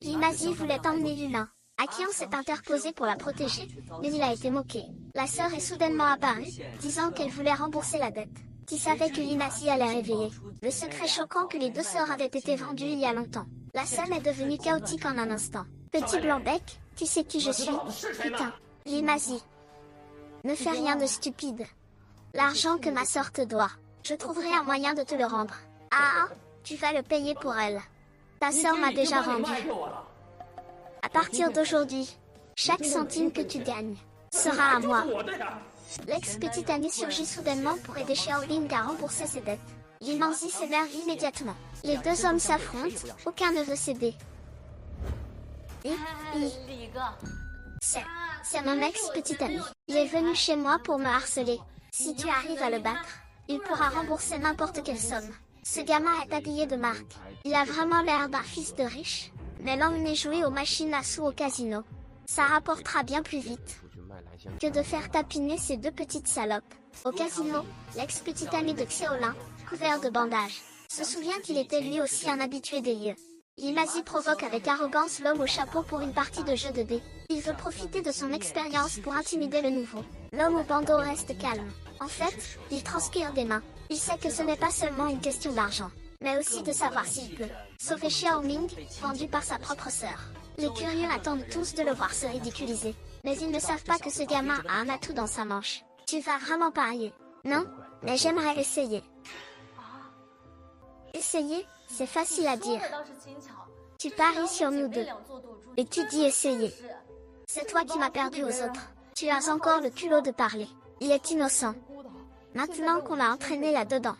Yimasi voulait emmener Yulin, à qui on s'est interposé pour la protéger, mais il a été moqué. La sœur est soudainement apparue, disant qu'elle voulait rembourser la dette. Qui savait que Yimasi allait réveiller le secret choquant que les deux sœurs avaient été vendues il y a longtemps. La scène est devenue chaotique en un instant. Petit blanc-bec, tu sais qui je suis? Putain, Yimasi. Ne fais rien de stupide. L'argent que ma sœur te doit, je trouverai un moyen de te le rendre. Ah, tu vas le payer pour elle. Ta sœur m'a déjà rendu. À partir d'aujourd'hui, chaque centime que tu gagnes sera à moi. L'ex-petite amie surgit soudainement pour aider Xiaoling à rembourser ses dettes. Yimasi s'énerve immédiatement. Les deux hommes s'affrontent, aucun ne veut céder. C'est mon ex-petite amie. Il est venu chez moi pour me harceler. Si tu arrives à le battre, il pourra rembourser n'importe quelle somme. Ce gamin est habillé de marque. Il a vraiment l'air d'un fils de riche. Mais l'emmener jouer aux machines à sous au casino. Ça rapportera bien plus vite que de faire tapiner ces deux petites salopes. Au casino, l'ex-petite amie de Xiaolin, couvert de bandages, se souvient qu'il était lui aussi un habitué des lieux. Yimasi provoque avec arrogance l'homme au chapeau pour une partie de jeu de dés. Il veut profiter de son expérience pour intimider le nouveau. L'homme au bandeau reste calme. En fait, il transpire des mains. Il sait que ce n'est pas seulement une question d'argent, mais aussi de savoir s'il peut sauver Xiaoming, vendu par sa propre sœur. Les curieux attendent tous de le voir se ridiculiser. Mais ils ne savent pas que ce gamin a un atout dans sa manche. Tu vas vraiment parier? Non? Mais j'aimerais essayer. Essayer, c'est facile à dire. Tu paries sur nous deux. Et tu dis essayer. C'est toi qui m'as perdu aux autres. Tu as encore le culot de parler. Il est innocent. Maintenant qu'on l'a entraîné là-dedans,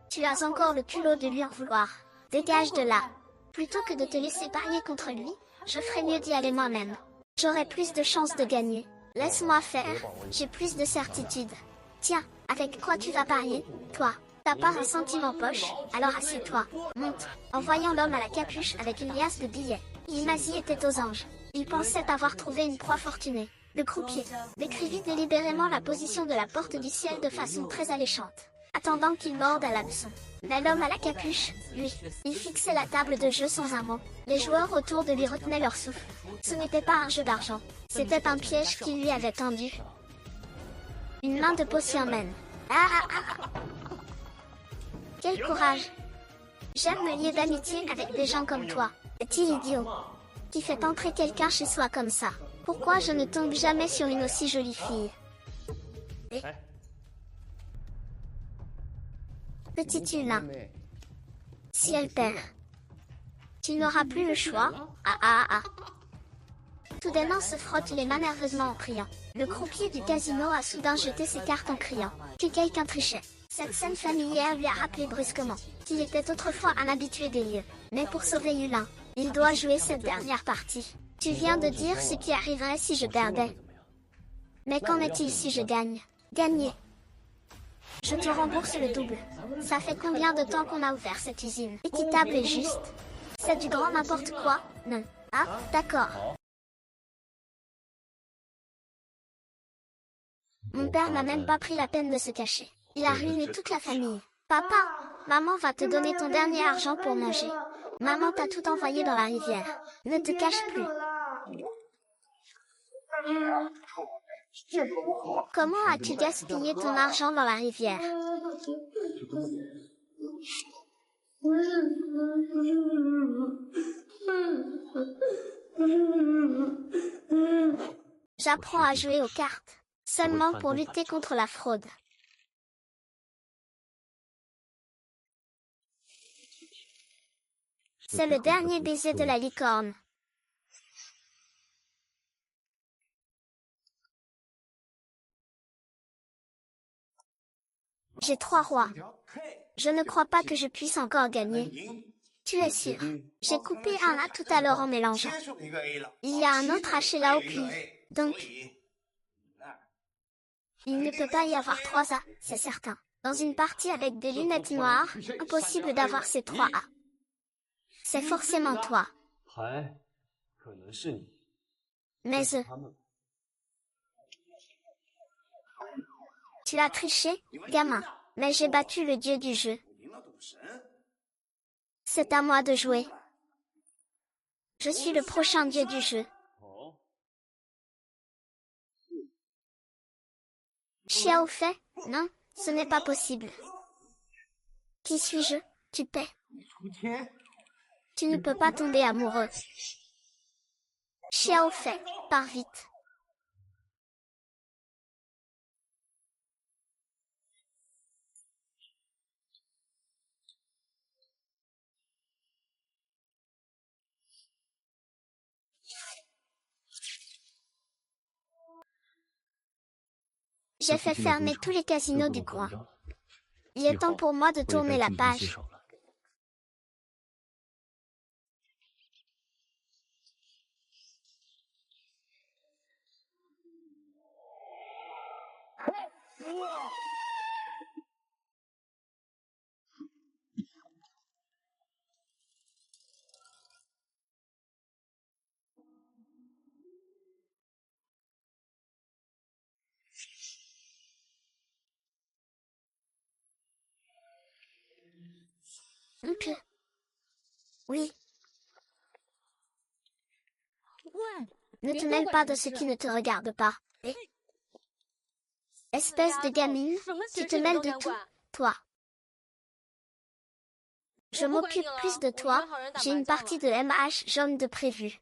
tu as encore le culot de lui en vouloir. Dégage de là. Plutôt que de te laisser parier contre lui, je ferais mieux d'y aller moi-même. J'aurai plus de chances de gagner. Laisse-moi faire, j'ai plus de certitude. Tiens, avec quoi tu vas parier, toi? T'as pas un centime en poche, alors assieds-toi, monte. En voyant l'homme à la capuche avec une liasse de billets, Yimasi était aux anges. Il pensait avoir trouvé une proie fortunée. Le croupier décrivit délibérément la position de la porte du ciel de façon très alléchante, attendant qu'il morde à l'hameçon. Mais l'homme à la capuche, lui, il fixait la table de jeu sans un mot. Les joueurs autour de lui retenaient leur souffle. Ce n'était pas un jeu d'argent, c'était un piège qu'il lui avait tendu. Une main de potion mène. Quel courage! J'aime me lier d'amitié avec des gens comme toi. Est-il idiot? Qui fait entrer quelqu'un chez soi comme ça? Pourquoi je ne tombe jamais sur une aussi jolie fille? Petit Yulin. Si elle perd, tu n'auras plus le choix. Tout d'un an se frotte les mains nerveusement en criant. Le croupier du casino a soudain jeté ses cartes en criant que quelqu'un trichait. Cette scène familière lui a rappelé brusquement qu'il était autrefois un habitué des lieux. Mais pour sauver Yulin, il doit jouer cette dernière partie. Tu viens de dire ce qui arriverait si je perdais. Mais qu'en est-il si je gagne? Gagner. Je te rembourse le double. Ça fait combien de temps qu'on a ouvert cette usine? Équitable et juste. C'est du grand n'importe quoi, non? Ah, d'accord. Mon père n'a même pas pris la peine de se cacher. Il a ruiné toute la famille. Papa, maman va te donner ton dernier argent pour manger. Maman t'a tout envoyé dans la rivière. Ne te cache plus. Comment as-tu gaspillé ton argent dans la rivière? J'apprends à jouer aux cartes, seulement pour lutter contre la fraude. C'est le dernier baiser de la licorne. J'ai 3 rois. Je ne crois pas que je puisse encore gagner. Tu es sûr? J'ai coupé un A tout à l'heure en mélangeant. Il y a un autre H là au cuivre. Donc, il ne peut pas y avoir 3 A, c'est certain. Dans une partie avec des lunettes noires, impossible d'avoir ces 3 A. C'est forcément toi. Mais tu as triché, gamin. Mais j'ai battu le dieu du jeu. C'est à moi de jouer. Je suis le prochain dieu du jeu. Xiao Fei, non, ce n'est pas possible. Qui suis-je? Tu paies. Tu ne peux pas tomber amoureux. Xiao Fei, pars vite. J'ai fait fermer tous les casinos du coin. Il est temps pour moi de tourner la page. Ok. Oui. Ne te mêle pas de ce qui ne te regarde pas. Espèce de gamine, tu te mêles de tout, toi. Je m'occupe plus de toi, j'ai une partie de MH jaune de prévu.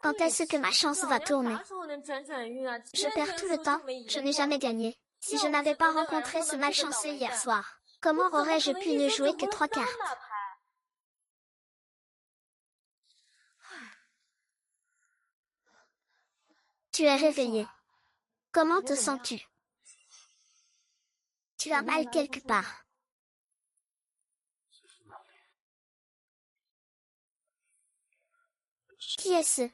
Quand est-ce que ma chance va tourner? Je perds tout le temps, je n'ai jamais gagné. Si je n'avais pas rencontré ce malchanceux hier soir, comment aurais-je pu ne jouer que 3 cartes? Tu es réveillé. Comment te sens-tu? Tu as mal quelque part. Qui est-ce?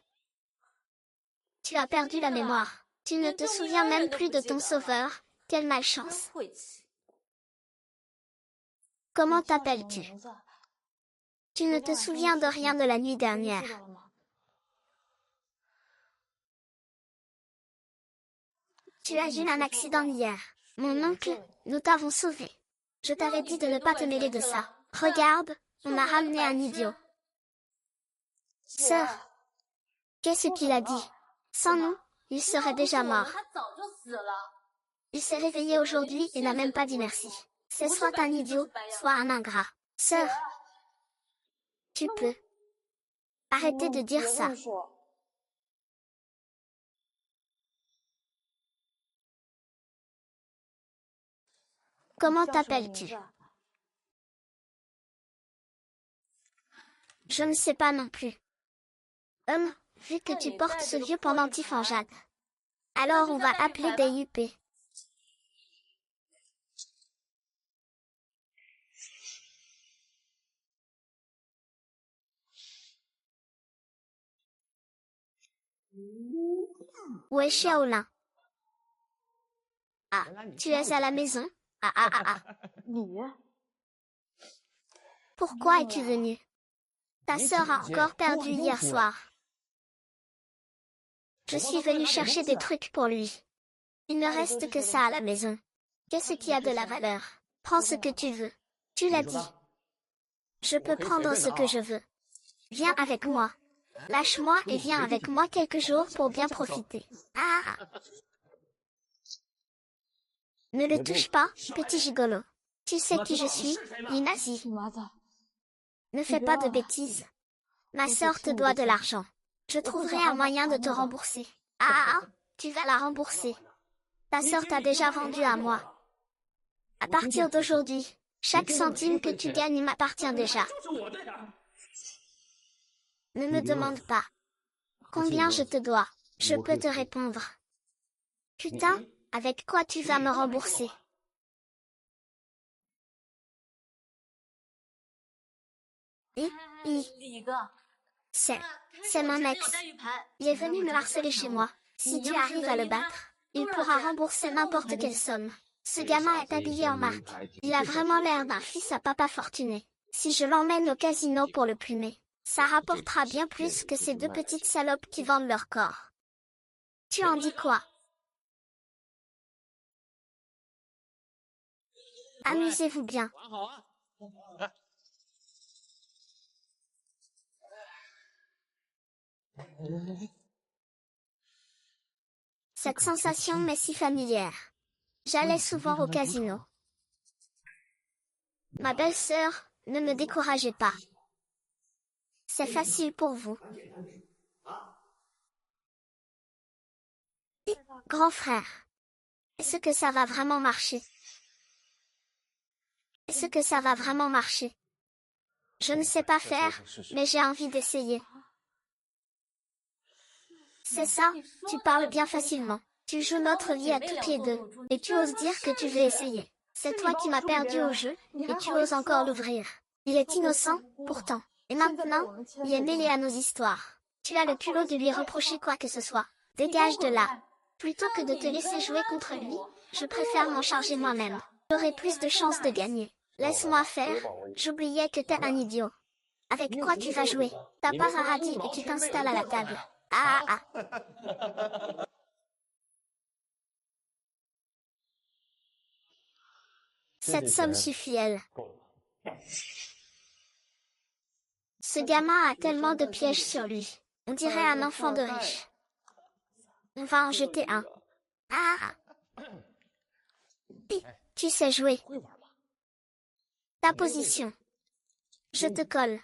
Tu as perdu la mémoire. Tu ne te souviens même plus de ton sauveur. Quelle malchance. Comment t'appelles-tu? Tu ne te souviens de rien de la nuit dernière. Tu as eu un accident hier. Mon oncle, nous t'avons sauvé. Je t'avais dit de ne pas te mêler de ça. Regarde, on a ramené un idiot. Sœur, qu'est-ce qu'il a dit? Sans nous, il serait déjà mort. Il s'est réveillé aujourd'hui et n'a même pas dit merci. C'est soit un idiot, soit un ingrat. Sœur, tu peux arrêter de dire ça. Comment t'appelles-tu? Je ne sais pas non plus. Vu que tu portes ce vieux pendentif en jade. Alors on va appeler DUP. Où est Xiaolin? Ah, tu es à la maison? Ah. Pourquoi es-tu venu? Ta sœur a encore perdu hier soir. Je suis venue chercher des trucs pour lui. Il ne reste que ça à la maison. Qu'est-ce qui a de la valeur? Prends ce que tu veux. Tu l'as dit. Je peux prendre ce que je veux. Viens avec moi. Lâche-moi et viens avec moi quelques jours pour bien profiter. Ah! Ne le touche pas, petit gigolo. Tu sais qui je suis, Inazi. Ne fais pas de bêtises. Ma sœur te doit de l'argent. Je trouverai un moyen de te rembourser. Ah, tu vas la rembourser. Ta sœur t'a déjà vendu à moi. À partir d'aujourd'hui, chaque centime que tu gagnes m'appartient déjà. Ne me demande pas. Combien je te dois? Je peux te répondre. Putain, avec quoi tu vas me rembourser? C'est mon ex. Il est venu me harceler chez moi. Si tu arrives à le battre, il pourra rembourser n'importe quelle somme. Ce gamin est habillé en marque. Il a vraiment l'air d'un fils à papa fortuné. Si je l'emmène au casino pour le plumer, ça rapportera bien plus que ces 2 petites salopes qui vendent leur corps. Tu en dis quoi? Amusez-vous bien. 'Cette sensation m'est si familière. J'allais souvent au casino. Ma belle-sœur, ne me découragez pas. C'est facile pour vous. Grand frère, est-ce que ça va vraiment marcher? Est-ce que ça va vraiment marcher? Je ne sais pas faire, mais j'ai envie d'essayer. C'est ça, tu parles bien facilement. Tu joues notre vie à toutes les deux, et tu oses dire que tu veux essayer. C'est toi qui m'as perdu au jeu, et tu oses encore l'ouvrir. Il est innocent, pourtant. Et maintenant, il est mêlé à nos histoires. Tu as le culot de lui reprocher quoi que ce soit. Dégage de là. Plutôt que de te laisser jouer contre lui, je préfère m'en charger moi-même. J'aurai plus de chances de gagner. Laisse-moi faire, j'oubliais que t'es un idiot. Avec quoi tu vas jouer? T'as pas un radis et tu t'installes à la table. Ah ah ah. Cette somme suffit, elle. Ce gamin a tellement de pièges sur lui. On dirait un enfant de riche. On va en jeter un. Ah! Tu sais jouer. Ta position. Je te colle.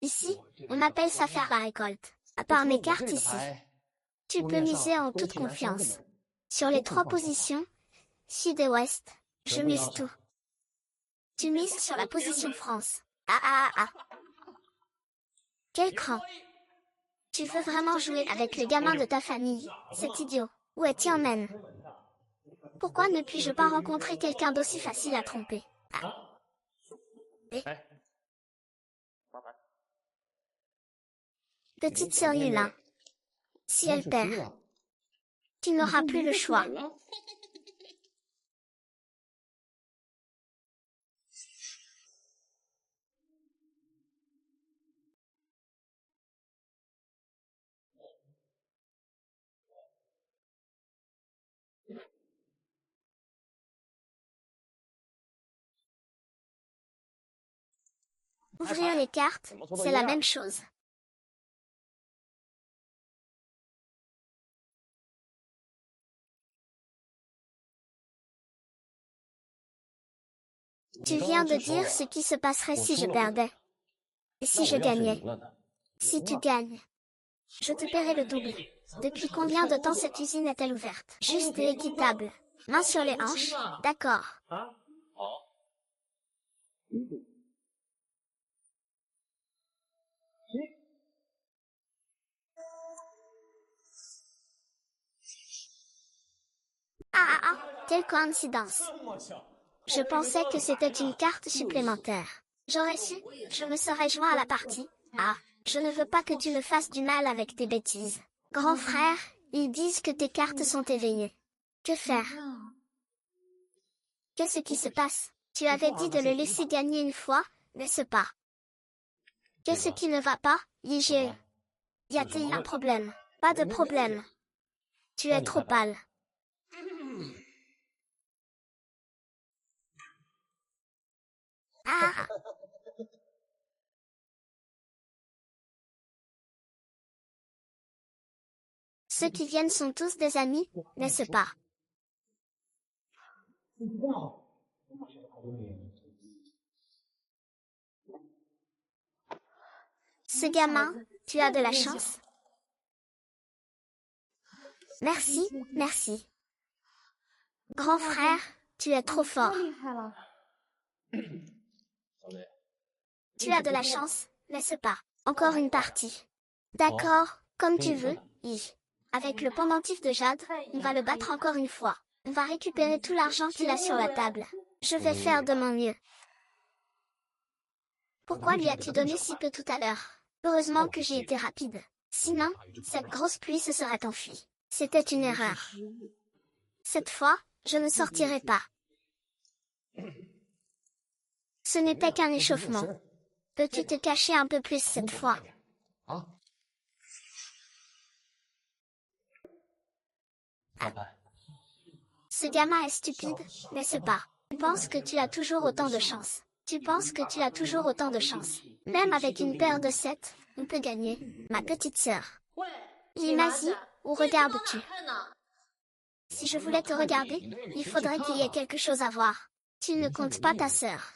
Ici, on appelle ça faire la récolte. À part mes cartes ici. Tu peux miser en toute confiance. Sur les 3 positions, sud et ouest, je mise tout. Tu mises sur la position France. Ah ah ah ah. Quel cran. Tu veux vraiment jouer avec les gamins de ta famille, c'est idiot. Où est-tu emmènes? Pourquoi ne puis-je pas rencontrer quelqu'un d'aussi facile à tromper? Ah. Petite sœur Yulin. Si elle perd, tu n'auras plus le choix. Ouvrir les cartes, c'est la même chose. Tu viens de dire ce qui se passerait si je perdais. Et si je gagnais? Si tu gagnes, je te paierai le double. Depuis combien de temps cette usine est-elle ouverte? Juste et équitable. Main sur les hanches, d'accord. Ah ah ah, quelle coïncidence. Je pensais que c'était une carte supplémentaire. J'aurais su, je me serais joint à la partie. Ah, je ne veux pas que tu me fasses du mal avec tes bêtises. Grand frère, ils disent que tes cartes sont éveillées. Que faire? Qu'est-ce qui se passe? Tu avais dit de le laisser gagner une fois, n'est-ce pas? Qu'est-ce qui ne va pas, Yigé? Y a-t-il un problème? Pas de problème. Tu es trop pâle. Ah! Ceux qui viennent sont tous des amis, n'est-ce pas? Ce gamin, tu as de la chance. Merci, merci. Grand frère, tu es trop fort. Tu as de la chance, n'est-ce pas? Encore une partie. D'accord, comme tu veux, I. Avec le pendentif de Jade, on va le battre encore une fois. On va récupérer tout l'argent qu'il a sur la table. Je vais faire de mon mieux. Pourquoi lui as-tu donné si peu tout à l'heure? Heureusement que j'ai été rapide. Sinon, cette grosse pluie se serait enfuie. C'était une erreur. Cette fois, je ne sortirai pas. Ce n'était qu'un échauffement. Peux-tu te cacher un peu plus cette fois? Ce gamin est stupide, n'est-ce pas? Tu penses que tu as toujours autant de chance. Tu penses que tu as toujours autant de chance. Même avec une paire de 7, on peut gagner, ma petite sœur. L'imagine, où regardes-tu? Si je voulais te regarder, il faudrait qu'il y ait quelque chose à voir. Tu ne comptes pas ta sœur.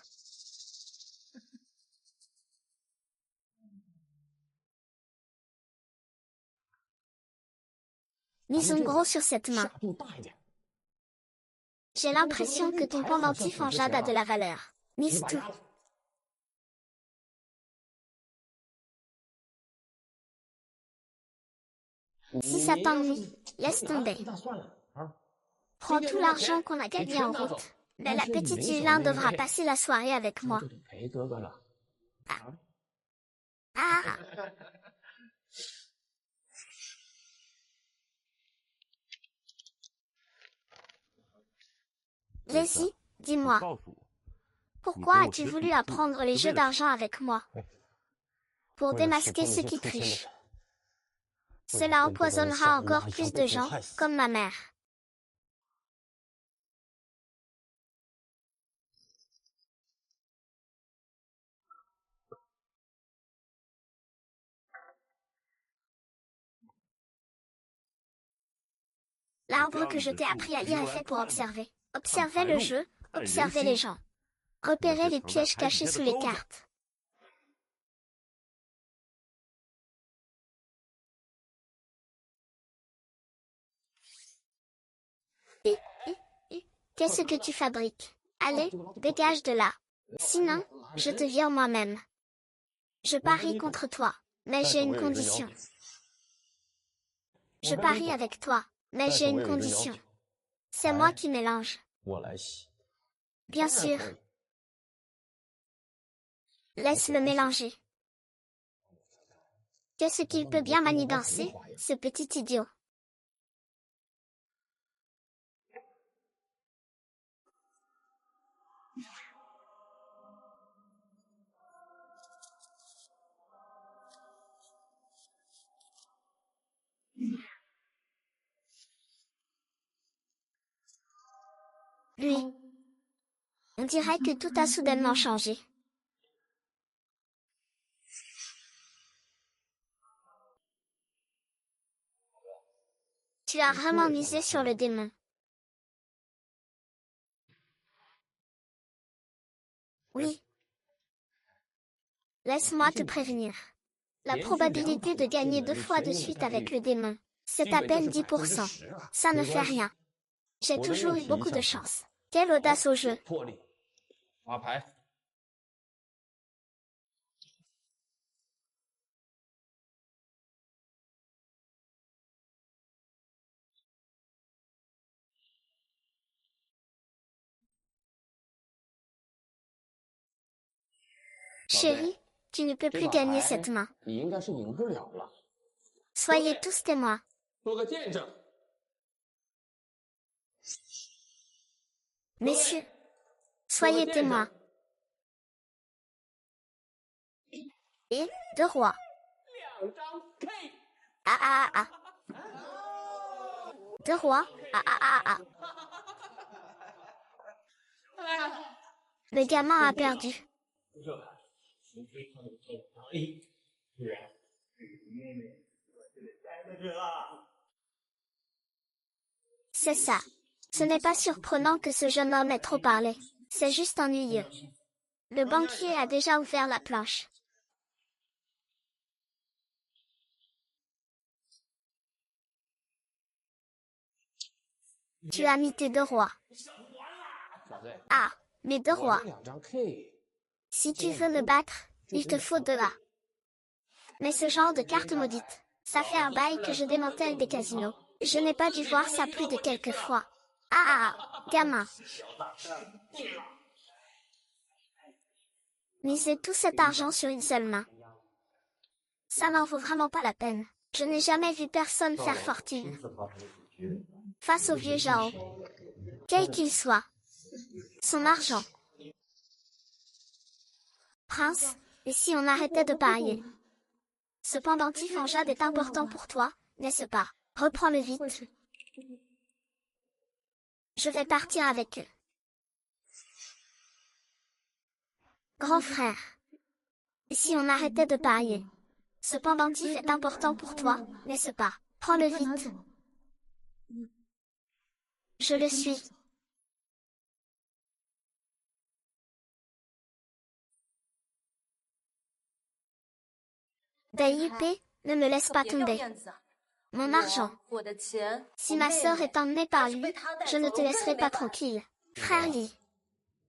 Mise en gros sur cette main. J'ai l'impression que ton pendentif en jade a de la valeur. Mise tout. Si ça t'ennuie, laisse tomber. Prends tout l'argent qu'on a gagné en route. Mais la petite Yulin devra passer la soirée avec moi. Ah. Vas-y, dis-moi. Pourquoi as-tu voulu apprendre les jeux d'argent avec moi? Pour démasquer ceux qui trichent. Cela empoisonnera encore plus de gens, comme ma mère. L'arbre que je t'ai appris à lire est fait pour observer. Observer le jeu, observer les gens. Repérer les pièges cachés sous les cartes. Qu'est-ce que tu fabriques? Allez, dégage de là. Sinon, je te vire moi-même. Je parie contre toi, mais j'ai une condition. Je parie avec toi, mais j'ai une condition. C'est moi qui mélange. Bien sûr. Laisse-le mélanger. Qu'est-ce qu'il peut bien manigancer, ce petit idiot? Lui. On dirait que tout a soudainement changé. Tu as vraiment misé sur le démon. Oui. Laisse-moi te prévenir. La probabilité de gagner 2 fois de suite avec le démon, c'est à peine 10%. Ça ne fait rien. J'ai toujours eu beaucoup de chance. Quelle audace au jeu. Chérie, tu ne peux plus gagner cette main. Soyez tous témoins. Messieurs, soyez témoins. Et 2 rois. Ah ah ah ah. 2 rois. Ah ah ah ah. Le gamin a perdu. C'est ça. Ce n'est pas surprenant que ce jeune homme ait trop parlé. C'est juste ennuyeux. Le banquier a déjà ouvert la planche. Tu as mis tes 2 rois. Ah, mes 2 rois. Si tu veux me battre, il te faut 2 A. Mais ce genre de carte maudite, ça fait un bail que je démantèle des casinos. Je n'ai pas dû voir ça plus de quelques fois. Ah, gamin. Misez tout cet argent sur une seule main. Ça n'en vaut vraiment pas la peine. Je n'ai jamais vu personne faire fortune. Face au vieux Jao. Quel qu'il soit. Son argent. Prince, et si on arrêtait de parier? Ce pendentif en jade est important pour toi, n'est-ce pas? Reprends-le vite. Je vais partir avec eux. Grand frère. Et si on arrêtait de parier? Ce pendentif est important pour toi, n'est-ce pas? Prends-le vite. Je le suis. DIP, ne me laisse pas tomber. Mon argent. Si ma sœur est emmenée par lui, je ne te laisserai pas tranquille. Frère Yi.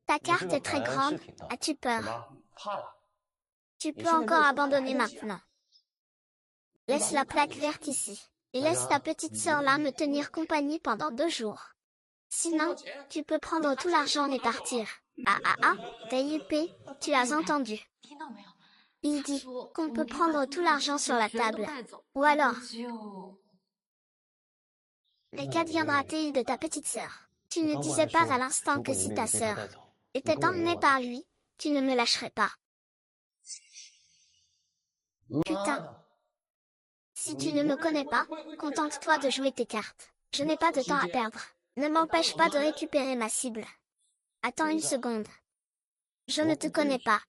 Ta carte est très grande, as-tu peur? Tu peux encore abandonner maintenant. Laisse la plaque verte ici, et laisse ta petite sœur là me tenir compagnie pendant 2 jours. Sinon, tu peux prendre tout l'argent et partir. DIP, tu as entendu. Il dit qu'on peut prendre tout l'argent sur la table. Ou alors, mais qu'adviendra-t-il de ta petite sœur? Tu ne disais pas à l'instant que si ta sœur était emmenée par lui, tu ne me lâcherais pas. Putain. Si tu ne me connais pas, contente-toi de jouer tes cartes. Je n'ai pas de temps à perdre. Ne m'empêche pas de récupérer ma cible. Attends une seconde. Je ne te connais pas.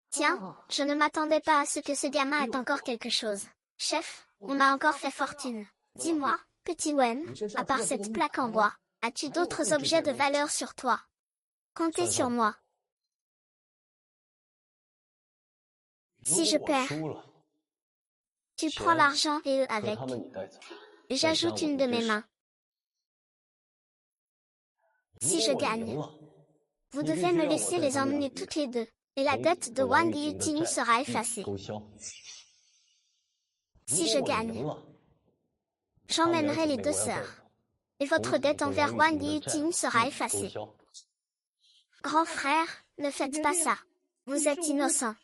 Tiens, je ne m'attendais pas à ce que ce gamin ait encore quelque chose. Chef, on a encore fait fortune. Dis-moi, petit Wen, à part cette plaque en bois, as-tu d'autres objets de valeur sur toi? Comptez sur moi. Si je perds, tu prends l'argent et eux avec. J'ajoute une de mes mains. Si je gagne, vous devez me laisser les emmener toutes les deux, et la dette de Wang Yuting sera effacée. Si je gagne, j'emmènerai les 2 sœurs, et votre dette envers Wang Yuting sera effacée. Grand frère, ne faites pas ça. Vous êtes innocent.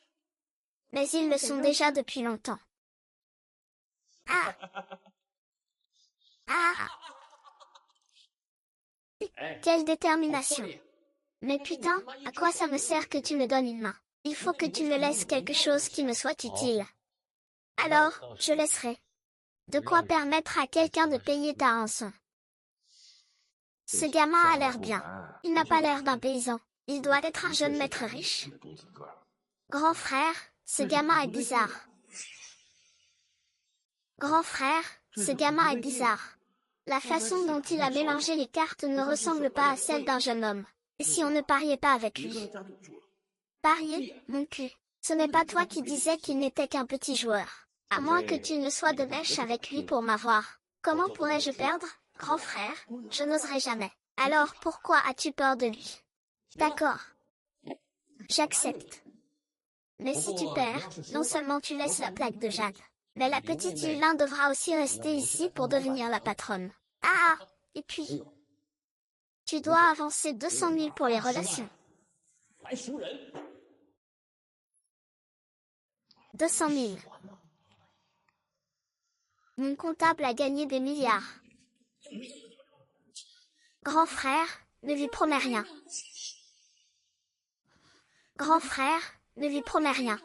Mais ils le sont déjà depuis longtemps. Quelle détermination. Mais putain, à quoi ça me sert que tu me donnes une main? Il faut que tu me laisses quelque chose qui me soit utile. Alors, je laisserai. De quoi permettre à quelqu'un de payer ta rançon. Ce gamin a l'air bien. Il n'a pas l'air d'un paysan. Il doit être un jeune maître riche. Grand frère, ce gamin est bizarre. Grand frère, ce gamin est bizarre. La façon dont il a mélangé les cartes ne ressemble pas à celle d'un jeune homme. Et si on ne pariait pas avec lui? Parier, mon cul. Ce n'est pas toi qui disais qu'il n'était qu'un petit joueur. À moins que tu ne sois de mèche avec lui pour m'avoir. Comment pourrais-je perdre, grand frère? Je n'oserais jamais. Alors pourquoi as-tu peur de lui? D'accord. J'accepte. Mais si tu perds, non seulement tu laisses la plaque de jade, mais la petite Yulin devra aussi rester ici pour devenir la patronne. Et puis, tu dois avancer 200 000 pour les relations. 200 000. Mon comptable a gagné des milliards. Grand frère, ne lui promets rien. Grand frère, ne lui promets rien.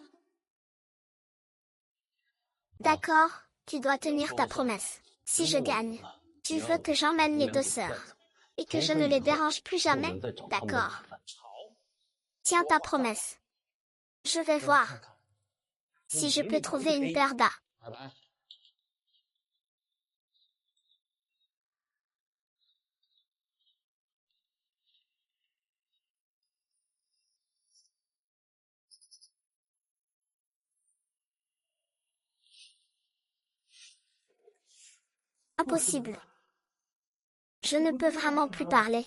D'accord, tu dois tenir ta promesse. Si je gagne, tu veux que j'emmène les 2 sœurs. Et que je ne les dérange plus jamais, d'accord. Tiens ta promesse. Je vais voir si je peux trouver une paire d'A. Impossible. Je ne peux vraiment plus parler.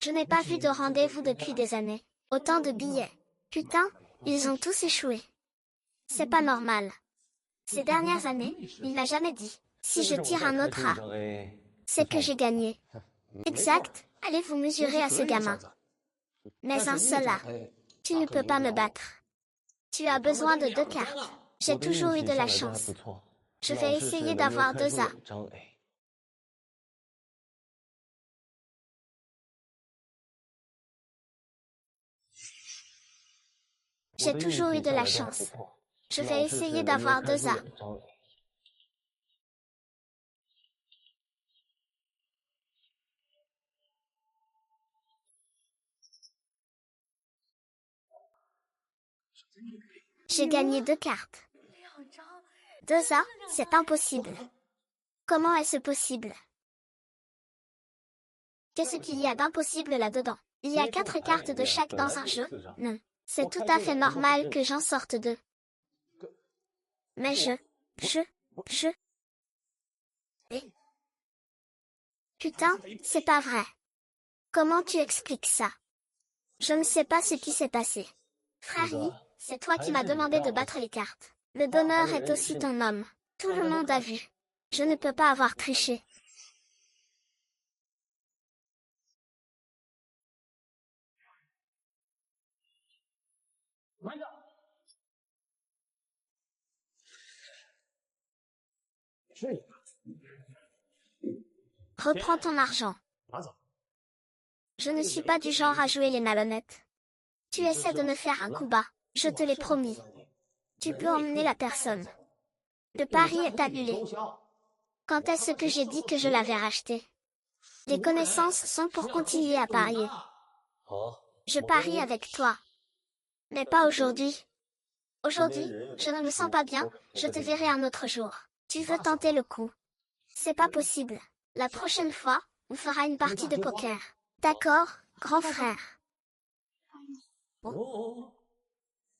Je n'ai pas vu de rendez-vous depuis des années. Autant de billets. Putain, ils ont tous échoué. C'est pas normal. Ces dernières années, il n'a jamais dit. Si je tire un autre A, c'est que j'ai gagné. Exact, allez vous mesurer à ce gamin. Mais un seul A. Tu ne peux pas me battre. Tu as besoin de 2 cartes. J'ai toujours eu de la chance. Je vais essayer d'avoir 2 A. J'ai toujours eu de la chance. Je vais essayer d'avoir 2 A. J'ai gagné 2 cartes. 2 A, c'est impossible. Comment est-ce possible? Qu'est-ce qu'il y a d'impossible là-dedans? Il y a 4 cartes de chaque dans un jeu? Non. C'est tout à fait normal que j'en sorte 2. Mais Eh. Putain, c'est pas vrai. Comment tu expliques ça? Je ne sais pas ce qui s'est passé. Frère, c'est toi qui m'as demandé de battre les cartes. Le donneur est aussi ton homme. Tout le monde a vu. Je ne peux pas avoir triché. Reprends ton argent. Je ne suis pas du genre à jouer les malhonnêtes. Tu essaies de me faire un coup bas, je te l'ai promis. Tu peux emmener la personne. Le pari est annulé. Quand est-ce que j'ai dit que je l'avais racheté? Les connaissances sont pour continuer à parier. Je parie avec toi. Mais pas aujourd'hui. Aujourd'hui, je ne me sens pas bien, je te verrai un autre jour. Tu veux tenter le coup? C'est pas possible. La prochaine fois, on fera une partie de poker. D'accord, grand frère.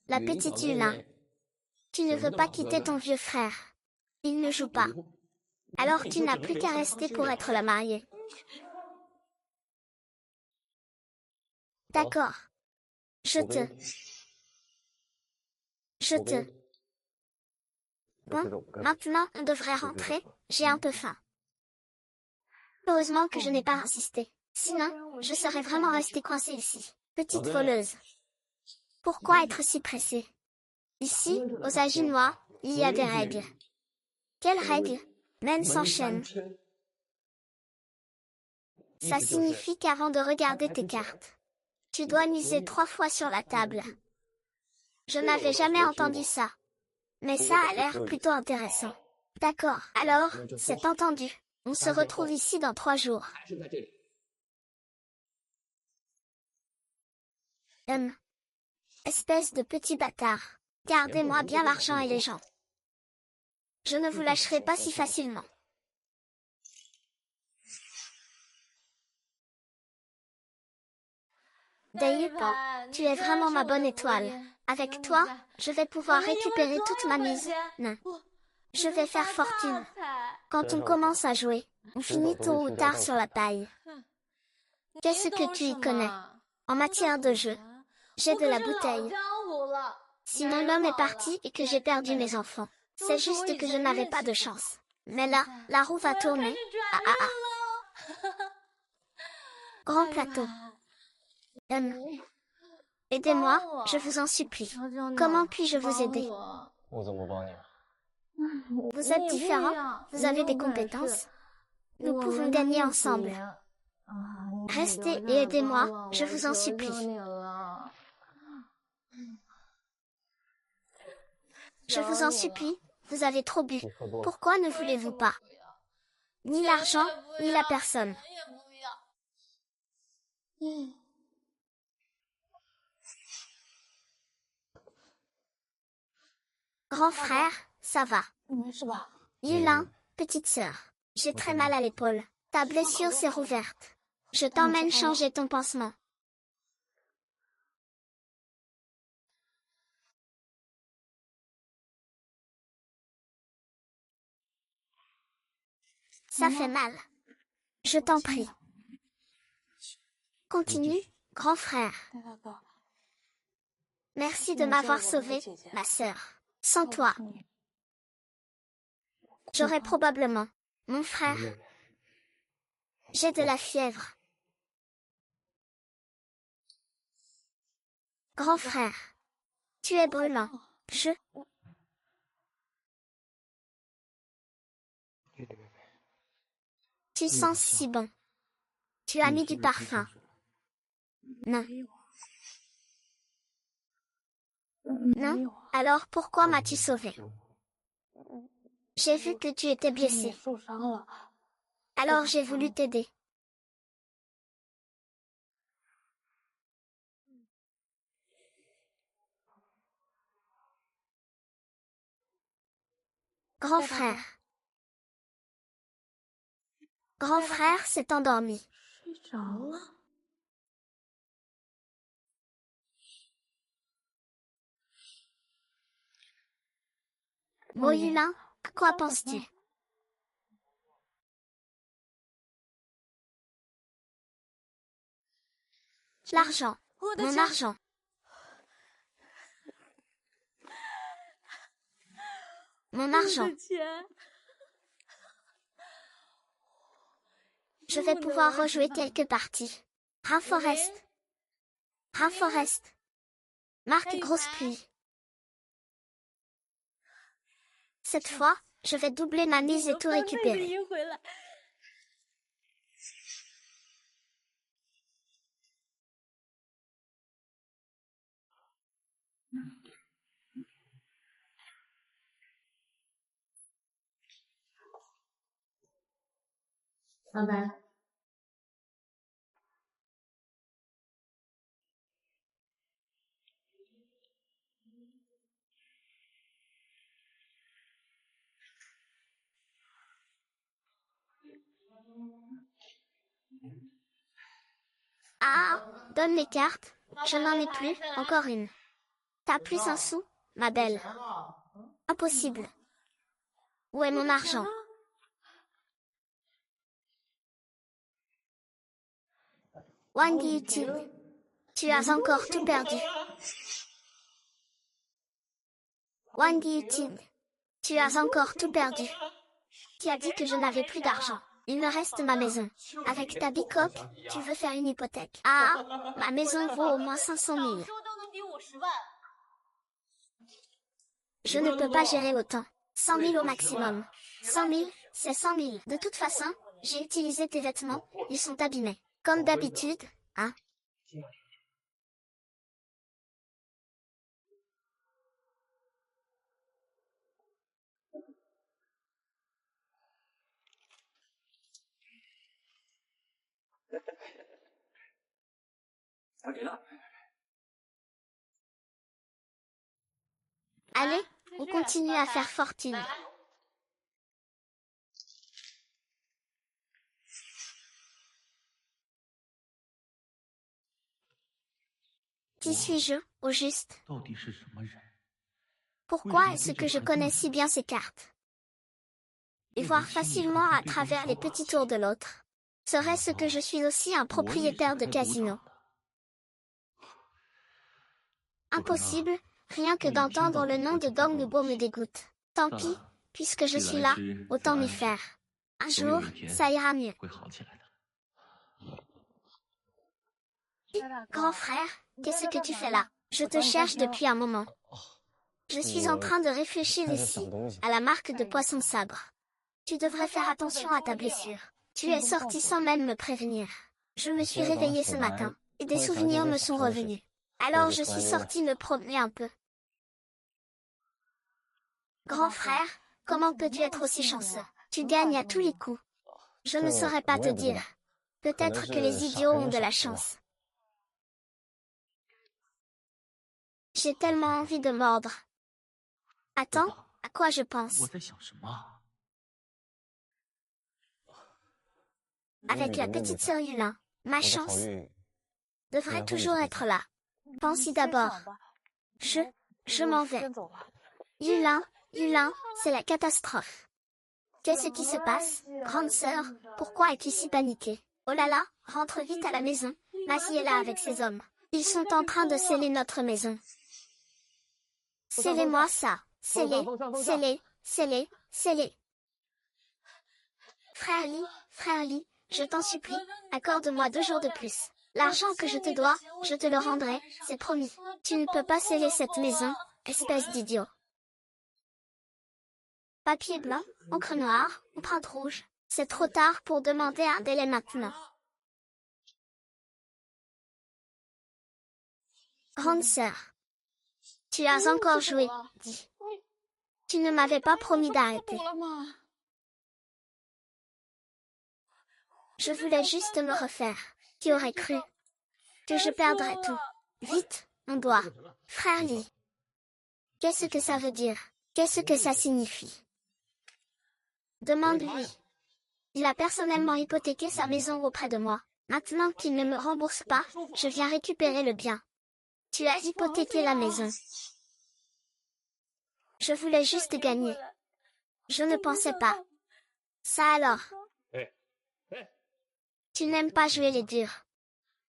La petite Yulin. Tu ne veux pas quitter ton vieux frère. Il ne joue pas. Alors tu n'as plus qu'à rester pour être la mariée. D'accord. Je te... Bon, maintenant on devrait rentrer, j'ai un peu faim. Heureusement que je n'ai pas insisté. Sinon, je serais vraiment restée coincée ici. Petite voleuse. Pourquoi être si pressée? Ici, aux Aginois, il y a des règles. Quelles règles? Men s'enchaîne. Ça signifie qu'avant de regarder tes cartes, tu dois miser 3 fois sur la table. Je n'avais jamais entendu ça. Mais ça a l'air plutôt intéressant. D'accord, alors, c'est entendu. On se retrouve ici dans 3 jours. Espèce de petit bâtard. Gardez-moi bien l'argent et les gens. Je ne vous lâcherai pas si facilement. D'ailleurs, tu es vraiment ma bonne étoile. Avec toi, je vais pouvoir récupérer toute ma mise. Non. Je vais faire fortune. Quand on commence à jouer, on finit tôt ou tard sur la paille. Qu'est-ce que tu y connais? En matière de jeu, j'ai de la bouteille. Sinon l'homme est parti et que j'ai perdu mes enfants. C'est juste que je n'avais pas de chance. Mais là, la roue va tourner. Ah ah ah. Grand plateau. Aidez-moi, je vous en supplie. Comment puis-je vous aider? Vous êtes différents, vous avez des compétences. Nous pouvons gagner ensemble. Restez et aidez-moi, je vous en supplie. Je vous en supplie, vous avez trop bu. Pourquoi ne voulez-vous pas? Ni l'argent, ni la personne. Grand frère, ça va. Yulin, petite sœur. J'ai très mal à l'épaule. Ta blessure s'est rouverte. Je t'emmène changer ton pansement. Ça fait mal. Je t'en prie. Continue, grand frère. Merci de m'avoir sauvée, ma sœur. Sans toi, j'aurais probablement... Mon frère. J'ai de la fièvre. Grand frère. Tu es brûlant. Tu sens si bon. Tu as mis du parfum. Non. Non? Alors pourquoi m'as-tu sauvé? J'ai vu que tu étais blessé. Alors j'ai voulu t'aider. Grand frère. Grand frère s'est endormi. Moïlin, à quoi penses-tu? L'argent. Mon argent. Mon argent. Je vais pouvoir rejouer quelques parties. Rainforest. Rainforest. Marque grosse pluie. Cette fois, je vais doubler ma mise et tout récupérer. Ah, donne les cartes. Je n'en ai plus, encore une. T'as plus un sou, ma belle. Impossible. Où est mon argent? Wang Yuting, tu as encore tout perdu. Wang Yuting, tu as encore tout perdu. Qui a dit que je n'avais plus d'argent? Il me reste ma maison. Avec ta bicoque, tu veux faire une hypothèque. Ah, ma maison vaut au moins 500 000. Je ne peux pas gérer autant. 100 000 au maximum. 100 000, c'est 100 000. De toute façon, j'ai utilisé tes vêtements, ils sont abîmés. Comme d'habitude, hein? Allez, on continue à faire fortune. Qui suis-je, au juste? Pourquoi est-ce que je connais si bien ces cartes? Et voir facilement à travers les petits tours de l'autre. Serait-ce que je suis aussi un propriétaire de casino? Impossible, rien que d'entendre le nom de Dong Nubo me dégoûte. Tant pis, puisque je suis là, autant m'y faire. Un jour, ça ira mieux. Grand frère, qu'est-ce que tu fais là? Je te cherche depuis un moment. Je suis en train de réfléchir ici, à la marque de poisson sabre. Tu devrais faire attention à ta blessure. Tu es sorti sans même me prévenir. Je me suis réveillée ce matin, et des souvenirs me sont revenus. Alors je suis sortie me promener un peu. Grand frère, comment peux-tu être aussi chanceux? Tu gagnes à tous les coups. Je ne saurais pas te dire. Peut-être que les idiots ont de la chance. J'ai tellement envie de mordre. Attends, à quoi je pense? Avec la petite sœur Yulin, ma chance devrait toujours être là. Pense-y d'abord. Je m'en vais. Yulin, c'est la catastrophe. Qu'est-ce qui se passe, grande sœur? Pourquoi es-tu si paniquée? Oh là là, rentre vite à la maison. Masie est là avec ses hommes. Ils sont en train de sceller notre maison. Scellez-moi ça. Scellez. Frère Lee, je t'en supplie, accorde-moi 2 jours de plus. L'argent que je te dois, je te le rendrai, c'est promis. Tu ne peux pas sceller cette maison, espèce d'idiot. Papier blanc, encre noire, empreinte rouge. C'est trop tard pour demander un délai maintenant. Grande sœur, tu as encore joué, dis. Tu ne m'avais pas promis d'arrêter. Je voulais juste me refaire. Qui aurait cru que je perdrais tout? Vite, on doit. Frère Lee. Qu'est-ce que ça veut dire? Qu'est-ce que ça signifie? Demande-lui. Il a personnellement hypothéqué sa maison auprès de moi. Maintenant qu'il ne me rembourse pas, je viens récupérer le bien. Tu as hypothéqué la maison. Je voulais juste gagner. Je ne pensais pas. Ça alors. Tu n'aimes pas jouer les durs.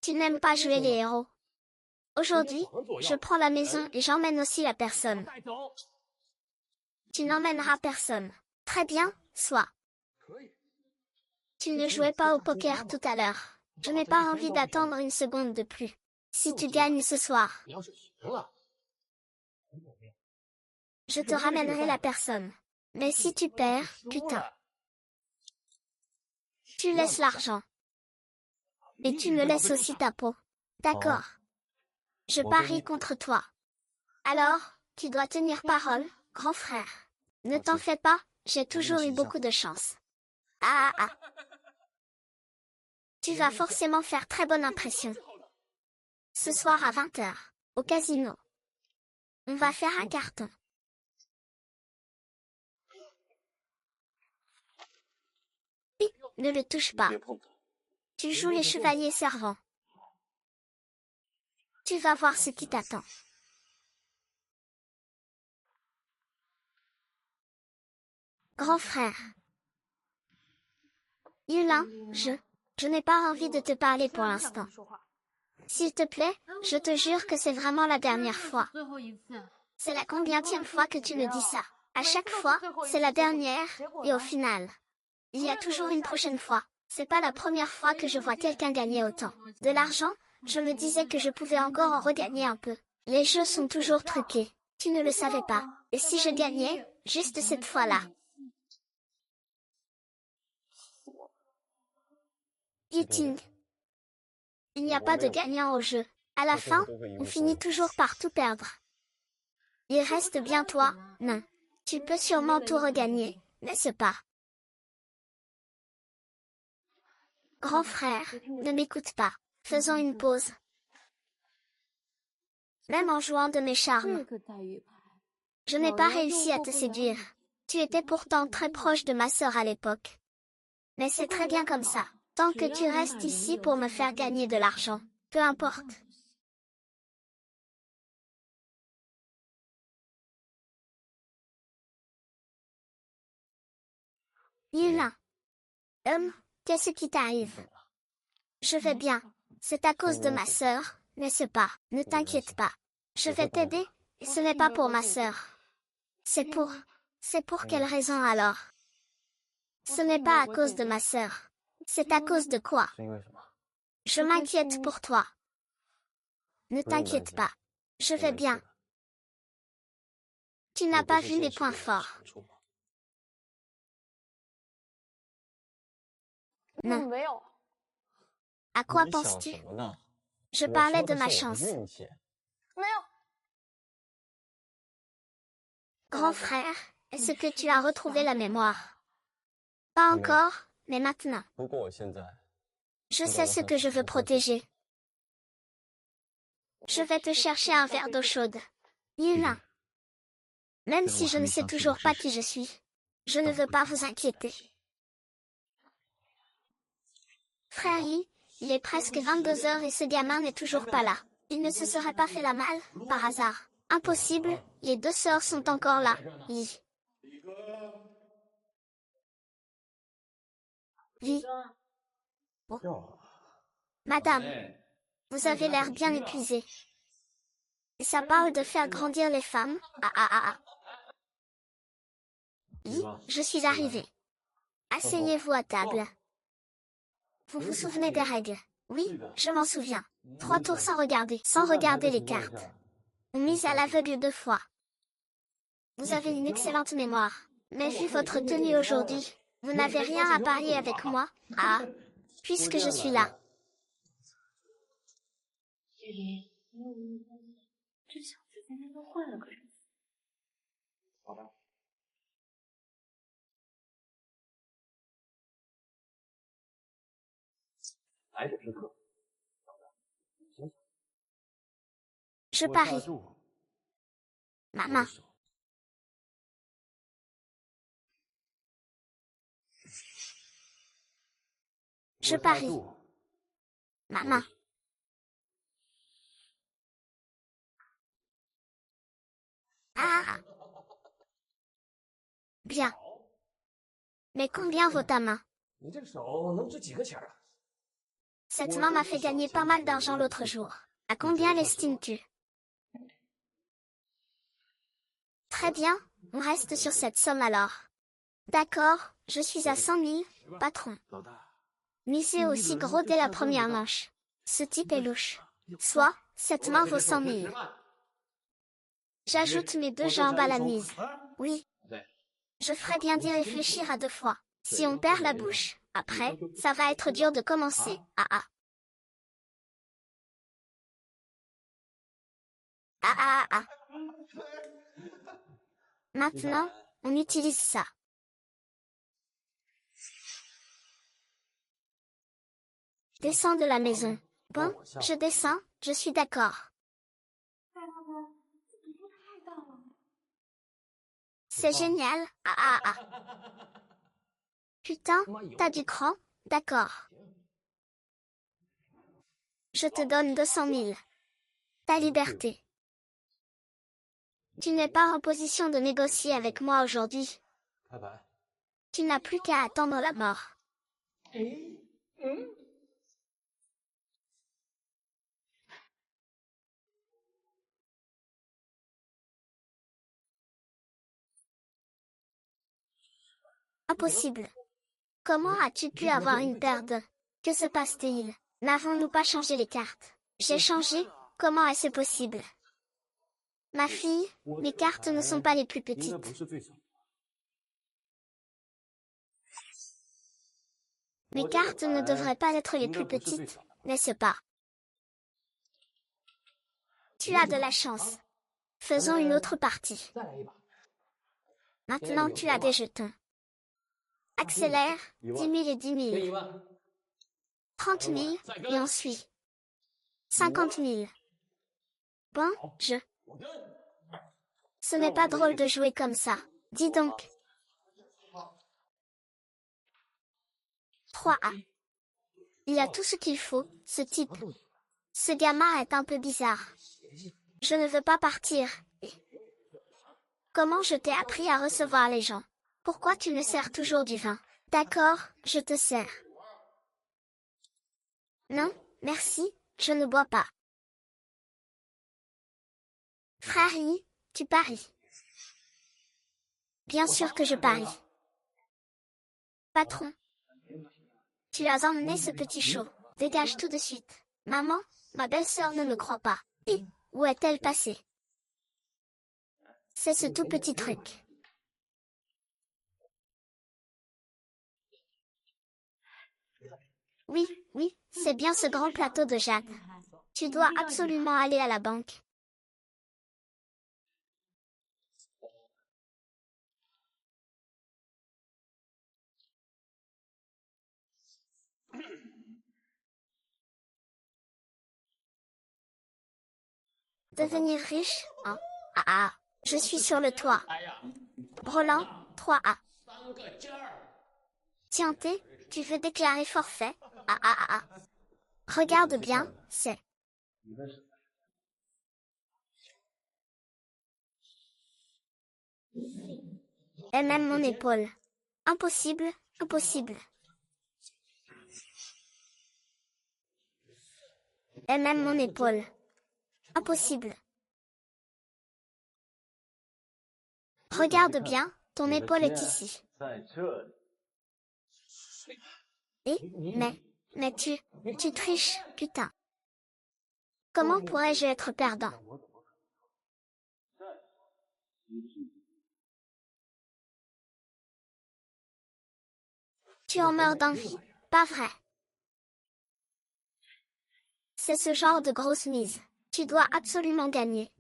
Tu n'aimes pas jouer les héros. Aujourd'hui, je prends la maison et j'emmène aussi la personne. Tu n'emmèneras personne. Très bien, soit. Tu ne jouais pas au poker tout à l'heure. Je n'ai pas envie d'attendre une seconde de plus. Si tu gagnes ce soir, je te ramènerai la personne. Mais si tu perds, putain, tu laisses l'argent. Et tu me laisses aussi ta peau. D'accord. Je parie contre toi. Alors, tu dois tenir parole, grand frère. Ne t'en fais pas, j'ai toujours eu beaucoup de chance. Ah ah ah. Tu vas forcément faire très bonne impression. Ce soir à 20h, au casino. On va faire un carton. Oui, ne le touche pas. Tu joues les chevaliers servants. Tu vas voir ce qui t'attend. Grand frère. Yulin, je n'ai pas envie de te parler pour l'instant. S'il te plaît, je te jure que c'est vraiment la dernière fois. C'est la combienième fois que tu me dis ça? À chaque fois, c'est la dernière, et au final, il y a toujours une prochaine fois. C'est pas la première fois que je vois quelqu'un gagner autant. De l'argent, je me disais que je pouvais encore en regagner un peu. Les jeux sont toujours truqués. Tu ne le savais pas. Et si je gagnais, juste cette fois-là? Eating. Il n'y a pas de gagnant au jeu. À la fin, on finit toujours par tout perdre. Il reste bien toi, non. Tu peux sûrement tout regagner, n'est-ce pas? Grand frère, ne m'écoute pas. Faisons une pause. Même en jouant de mes charmes, je n'ai pas réussi à te séduire. Tu étais pourtant très proche de ma sœur à l'époque. Mais c'est très bien comme ça. Tant que tu restes ici pour me faire gagner de l'argent, peu importe. Yulin. Qu'est-ce qui t'arrive? Je vais bien. C'est à cause de ma sœur, n'est-ce pas? Ne t'inquiète pas. Je vais t'aider, et ce n'est pas pour ma sœur. C'est pour quelle raison alors? Ce n'est pas à cause de ma sœur. C'est à cause de quoi? Je m'inquiète pour toi. Ne t'inquiète pas. Je vais bien. Tu n'as pas vu mes points forts. Non. À quoi penses-tu? Je parlais de ma chance. Grand frère, est-ce que tu as retrouvé la mémoire? Pas encore, mais maintenant. Je sais ce que je veux protéger. Je vais te chercher un verre d'eau chaude. Yulin. Même si je ne sais toujours pas qui je suis, je ne veux pas vous inquiéter. Frère Yi, il est presque 22h et ce gamin n'est toujours pas là. Il ne se serait pas fait la malle, par hasard. Impossible, les deux sœurs sont encore là. Yi. Yi. Madame, vous avez l'air bien épuisée. Et ça parle de faire grandir les femmes. Ah ah ah ah. Yi, je suis arrivée. Asseyez-vous à table. Vous vous souvenez des règles? Oui, je m'en souviens. 3 tours sans regarder les cartes. On mise à l'aveugle 2 fois. Vous avez une excellente mémoire. Mais vu votre tenue aujourd'hui, vous n'avez rien à parier avec moi. Ah, puisque je suis là. Je parie. Maman. Je parie. Maman. Ah. Bien. Mais combien vaut ta main? Cette main m'a fait gagner pas mal d'argent l'autre jour. À combien l'estimes-tu? Très bien, on reste sur cette somme alors. D'accord, je suis à 100 000, patron. Misez aussi gros dès la première manche. Ce type est louche. Soit, cette main vaut 100 000. J'ajoute mes 2 jambes à la mise. Oui. Je ferais bien d'y réfléchir à 2 fois. Si on perd la bouche, après, ça va être dur de commencer. Ah ah. Ah ah ah. Maintenant, on utilise ça. Descends de la maison. Bon, je descends, je suis d'accord. C'est génial. Ah ah ah. Putain, t'as du cran? D'accord. Je te donne 200 000. Ta liberté. Tu n'es pas en position de négocier avec moi aujourd'hui. Tu n'as plus qu'à attendre la mort. Impossible. Comment as-tu pu avoir une paire de... Que se passe-t-il? N'avons-nous pas changé les cartes? J'ai changé? Comment est-ce possible? Ma fille, mes cartes ne sont pas les plus petites. Mes cartes ne devraient pas être les plus petites, n'est-ce pas? Tu as de la chance. Faisons une autre partie. Maintenant tu as des jetons. Accélère, 10 000 et 10 000. 30 000, et ensuite 50 000. Bon, Ce n'est pas drôle de jouer comme ça. Dis donc. 3A. Il a tout ce qu'il faut, ce type. Ce gamin est un peu bizarre. Je ne veux pas partir. Comment je t'ai appris à recevoir les gens? Pourquoi tu me sers toujours du vin? D'accord, je te sers. Non, merci, je ne bois pas. Frère, tu paries. Bien sûr que je parie. Patron. Tu as emmené ce petit chot. Dégage tout de suite. Maman, ma belle-sœur ne me croit pas. Et, où est-elle passée? C'est ce tout petit truc. Oui, oui, c'est bien ce grand plateau de jade. Tu dois absolument aller à la banque. Devenir riche, hein? Ah ah, je suis sur le toit. Roland, 3A. Tiens-t'es, tu veux déclarer forfait? Ah ah ah ah. Regarde bien, c'est... Elle aime mon épaule. Impossible, impossible. Elle aime mon épaule. Impossible. Regarde bien, ton épaule est ici. Mais tu triches, putain. Comment pourrais-je être perdant? Tu en meurs d'envie, pas vrai? C'est ce genre de grosse mise. Tu dois absolument gagner.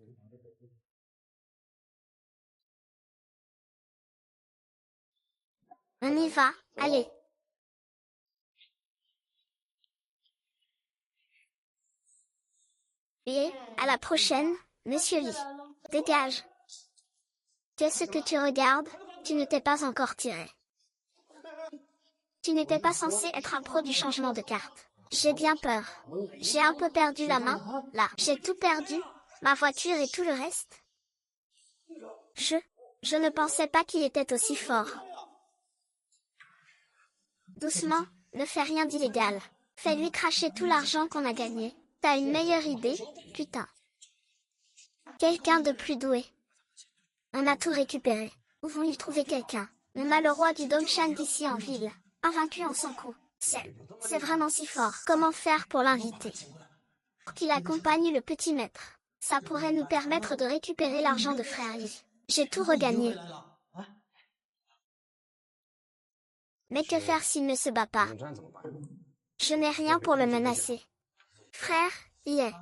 On y va, allez. Et, à la prochaine, monsieur Lee. Dégage. Qu'est-ce que tu regardes? Tu ne t'es pas encore tiré. Tu n'étais pas censé être un pro du changement de carte. J'ai bien peur. J'ai un peu perdu la main, là. J'ai tout perdu. Ma voiture et tout le reste. Je ne pensais pas qu'il était aussi fort. Doucement, ne fais rien d'illégal. Fais-lui cracher tout l'argent qu'on a gagné. T'as une meilleure idée, putain. Quelqu'un de plus doué. On a tout récupéré. Où vont-ils trouver quelqu'un? On a le roi du Dongshan d'ici en ville. Invaincu en 100 coups. C'est vraiment si fort. Comment faire pour l'inviter? Pour qu'il accompagne le petit maître. Ça pourrait nous permettre de récupérer l'argent de Frère Yi. J'ai tout regagné. Mais que faire s'il ne se bat pas? Je n'ai rien pour le menacer. Frère, y est.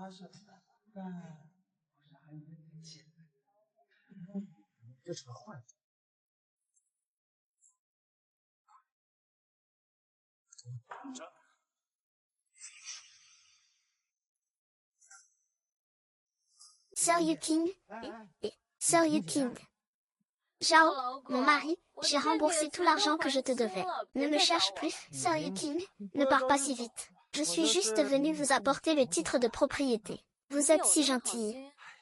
Sir Yuking. Sir Yuking. Zhao, mon mari, j'ai remboursé tout l'argent que je te devais. Ne me cherche plus, Sir Yuking, ne pars pas si vite. Je suis juste venu vous apporter le titre de propriété. Vous êtes si gentille.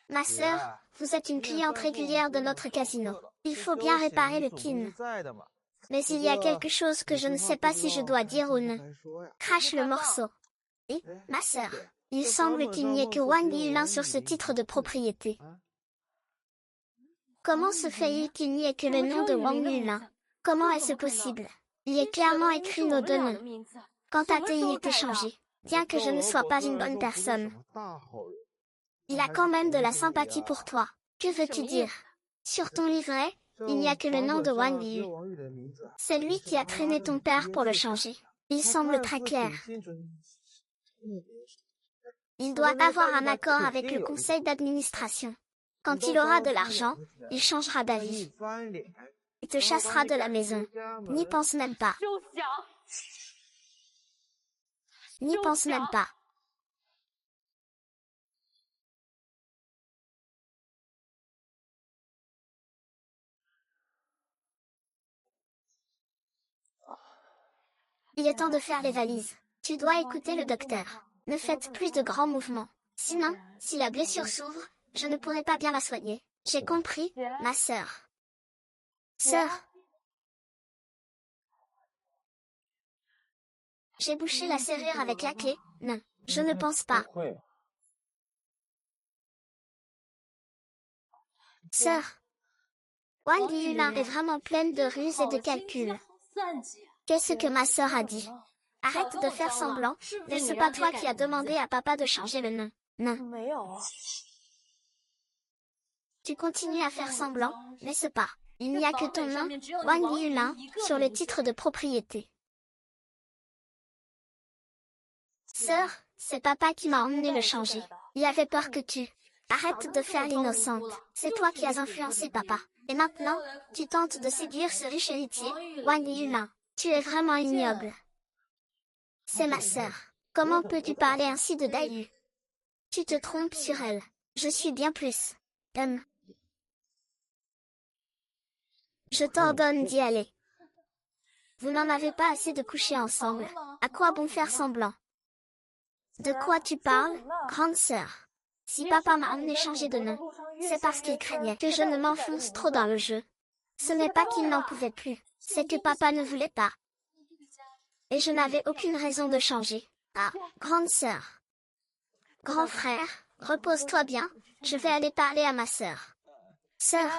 Ma sœur, vous êtes une cliente régulière de notre casino. Il faut bien réparer le kin. Mais il y a quelque chose que je ne sais pas si je dois dire ou non. Crache le morceau. Et, ma sœur, il semble qu'il n'y ait que Wang Yulin sur ce titre de propriété. Comment se fait-il qu'il n'y ait que le nom de Wang Yulin? Comment est-ce possible? Il est clairement écrit nos deux noms. Quant à il est échangé. Bien que je ne sois pas une bonne personne. Il a quand même de la sympathie pour toi. Que veux-tu dire? Sur ton livret, il n'y a que le nom de Wang Yu. C'est lui qui a traîné ton père pour le changer. Il semble très clair. Il doit avoir un accord avec le conseil d'administration. Quand il aura de l'argent, il changera d'avis. Il te chassera de la maison. N'y pense même pas. N'y pense même pas. Il est temps de faire les valises. Tu dois écouter le docteur. Ne faites plus de grands mouvements. Sinon, si la blessure s'ouvre, je ne pourrai pas bien la soigner. J'ai compris, ma sœur. Sœur. J'ai bouché la serrure avec la clé. Non, je ne pense pas. Sœur. Wang Yulin est vraiment pleine de ruses et de calculs. Qu'est-ce que ma sœur a dit? Arrête de faire semblant, n'est-ce pas toi qui as demandé à papa de changer le nom? Non. Tu continues à faire semblant, n'est-ce pas? Il n'y a que ton nom, Wang Yulin, sur le titre de propriété. Sœur, c'est papa qui m'a emmené le changer. Il avait peur que tu... Arrête de faire l'innocente. C'est toi qui as influencé papa. Et maintenant, tu tentes de séduire ce riche héritier, Wang Yulin. Tu es vraiment ignoble. C'est ma sœur. Comment peux-tu parler ainsi de Dayu? Tu te trompes sur elle. Je suis bien plus. Je t'ordonne d'y aller. Vous n'en avez pas assez de coucher ensemble. À quoi bon faire semblant? De quoi tu parles, grande sœur? Si papa m'a emmené changer de nom, c'est parce qu'il craignait que je ne m'enfonce trop dans le jeu. Ce n'est pas qu'il n'en pouvait plus, c'est que papa ne voulait pas. Et je n'avais aucune raison de changer. Ah, grande sœur. Grand frère, repose-toi bien, je vais aller parler à ma sœur. Sœur.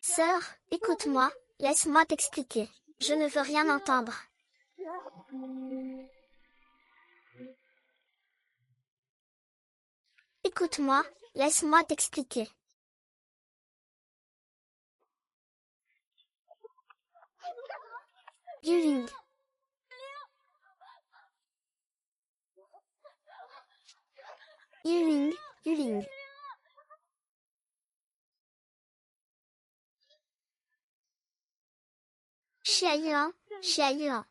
Sœur, écoute-moi, laisse-moi t'expliquer. Je ne veux rien entendre. Écoute-moi, laisse-moi t'expliquer. Yuling. Yuling, Yuling. Xia Yuan, Xia Yuan.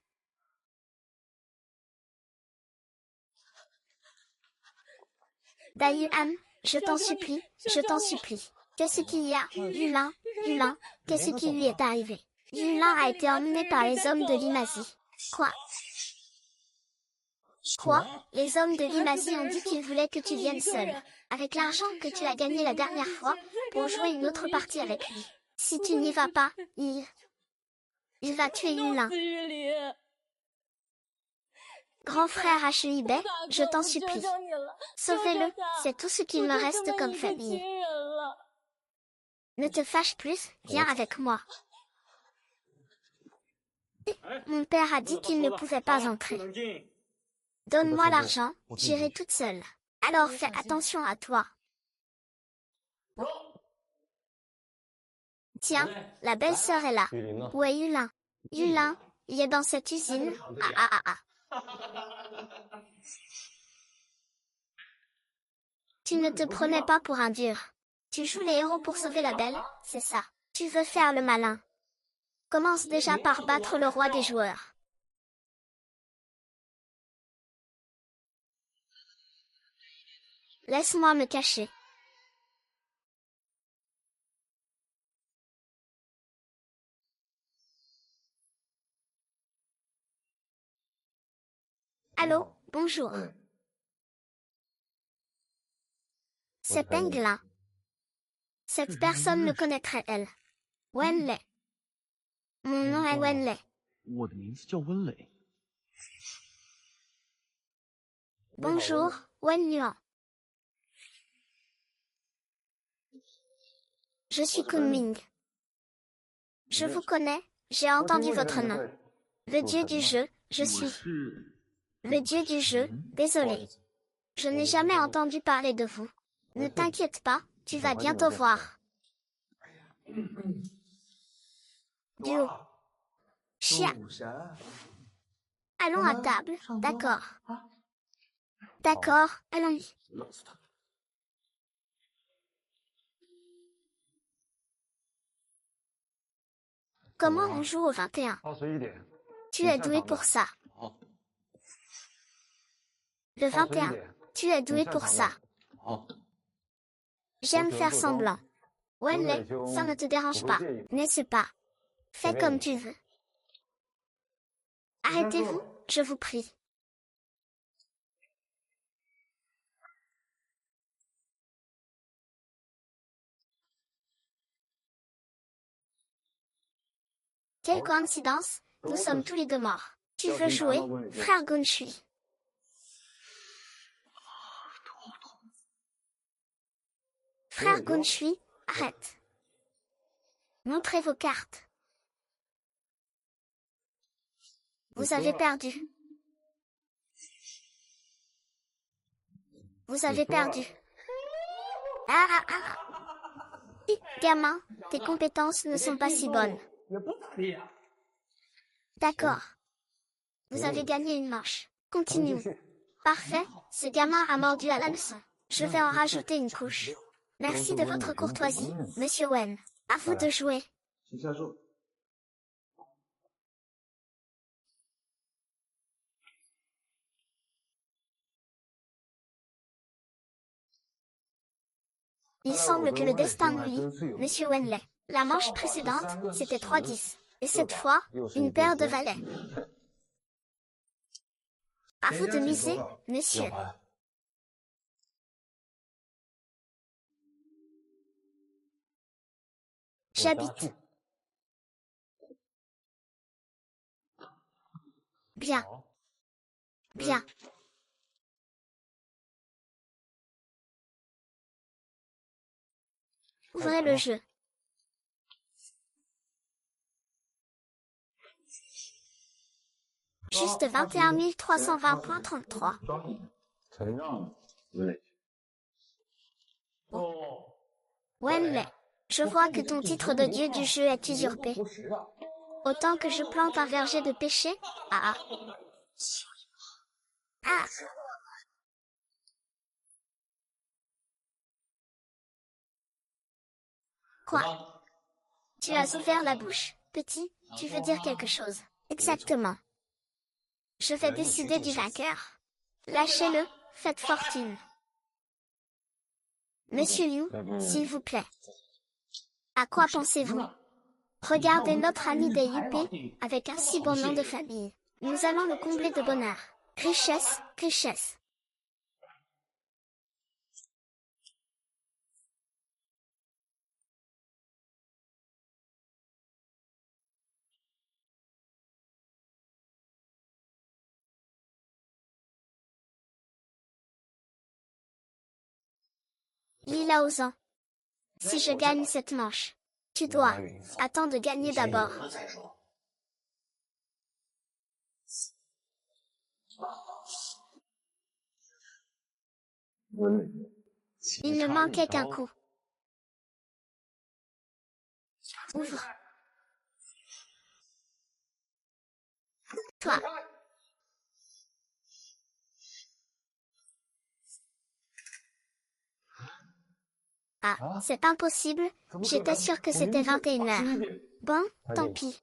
Dayuan, Je t'en supplie, je t'en supplie. Qu'est-ce qu'il y a, Yulin, Yulin, qu'est-ce qui lui est arrivé? Yulin a été emmené par les hommes de Limazie. Quoi? Quoi? Les hommes de Limazie ont dit qu'ils voulaient que tu viennes seul, avec l'argent que tu as gagné la dernière fois, pour jouer une autre partie avec lui. Si tu n'y vas pas, il va tuer Yulin. Grand frère HEIB, je t'en supplie. Sauvez-le, c'est tout ce qu'il me reste comme famille. Ne te fâche plus, viens avec moi. Mon père a dit qu'il ne pouvait pas entrer. Donne-moi l'argent, j'irai toute seule. Alors fais attention à toi. Tiens, la belle-sœur est là. Où est Yulin? Yulin, il est dans cette usine. Ah ah ah ah. Tu ne te prenais pas pour un dur. Tu joues les héros pour sauver la belle, c'est ça. Tu veux faire le malin. Commence déjà par battre le roi des joueurs. Laisse-moi me cacher. Allô, bonjour. C'est Penguin. Cette personne me connaîtrait elle. Wenlei. Mon nom est Wenlei. Bonjour, Wen-Yuan. Je suis Kunming. Je vous connais, j'ai entendu votre nom. Le dieu du jeu, je suis. Le dieu du jeu, désolé. Je n'ai jamais entendu parler de vous. Ne t'inquiète pas, tu vas bientôt voir. Duo. Chia. Allons à table, d'accord. D'accord, allons-y. Comment on joue au 21? Tu es doué pour ça. Le 21, tu es doué pour ça. J'aime faire semblant. Wenlei, ça ne te dérange pas, n'est-ce pas? Fais comme tu veux. Arrêtez-vous, je vous prie. Quelle coïncidence, nous sommes tous les deux morts. Tu veux jouer, frère Gonshui? Frère Gonshui, arrête. Montrez vos cartes. Vous avez perdu. Vous avez perdu. Ah ah ah. Gamin, tes compétences ne sont pas si bonnes. D'accord. Vous avez gagné une manche. Continuons. Parfait, ce gamin a mordu à la leçon. Je vais en rajouter une couche. Merci de votre courtoisie, Monsieur Wen. À vous de jouer. Il semble que le destin nous lie, Monsieur Wenlei. La manche précédente, c'était 3-10. Et cette fois, une paire de valets. À vous de miser, monsieur. J'habite. Bien. Bien. Ouvrez le jeu. Juste 21 320.33. Wenlei, je vois que ton titre de dieu du jeu est usurpé. Autant que je plante un verger de péché. Ah. Ah. Quoi? Tu as ouvert la bouche, petit, tu veux dire quelque chose. Exactement. Je vais décider du vainqueur. Lâchez-le, faites fortune. Monsieur Liu, s'il vous plaît. À quoi pensez-vous? Regardez notre ami DUP, avec un si bon nom de famille. Nous allons le combler de bonheur. Richesse, richesse. Lila Ozan. Si je gagne cette manche, tu dois. Attends de gagner d'abord. Il ne manquait qu'un coup. Ouvre. Toi. Ah, c'est impossible, j'étais sûre que c'était 21h. Bon, tant pis.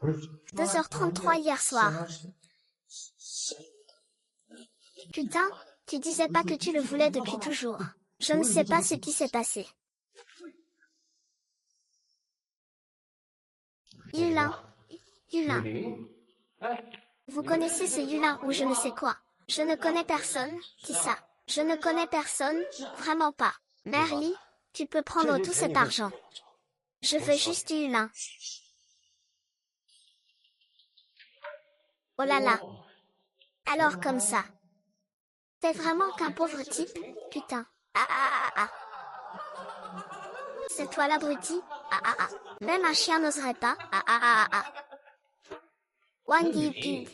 2h33 hier soir. Putain, tu disais pas que tu le voulais depuis toujours. Je ne sais pas ce qui s'est passé. Yulin. Yulin. Vous connaissez ce Yulin ou je ne sais quoi? Je ne connais personne, qui ça? Je ne connais personne, vraiment pas. Merly, tu peux prendre tout cet argent. Je veux juste du Yulin. Oh là là. Alors comme ça. T'es vraiment qu'un pauvre type, putain. Ah ah ah ah. C'est toi l'abruti? Ah ah ah. Même un chien n'oserait pas. Ah ah ah ah. Wang Yiping.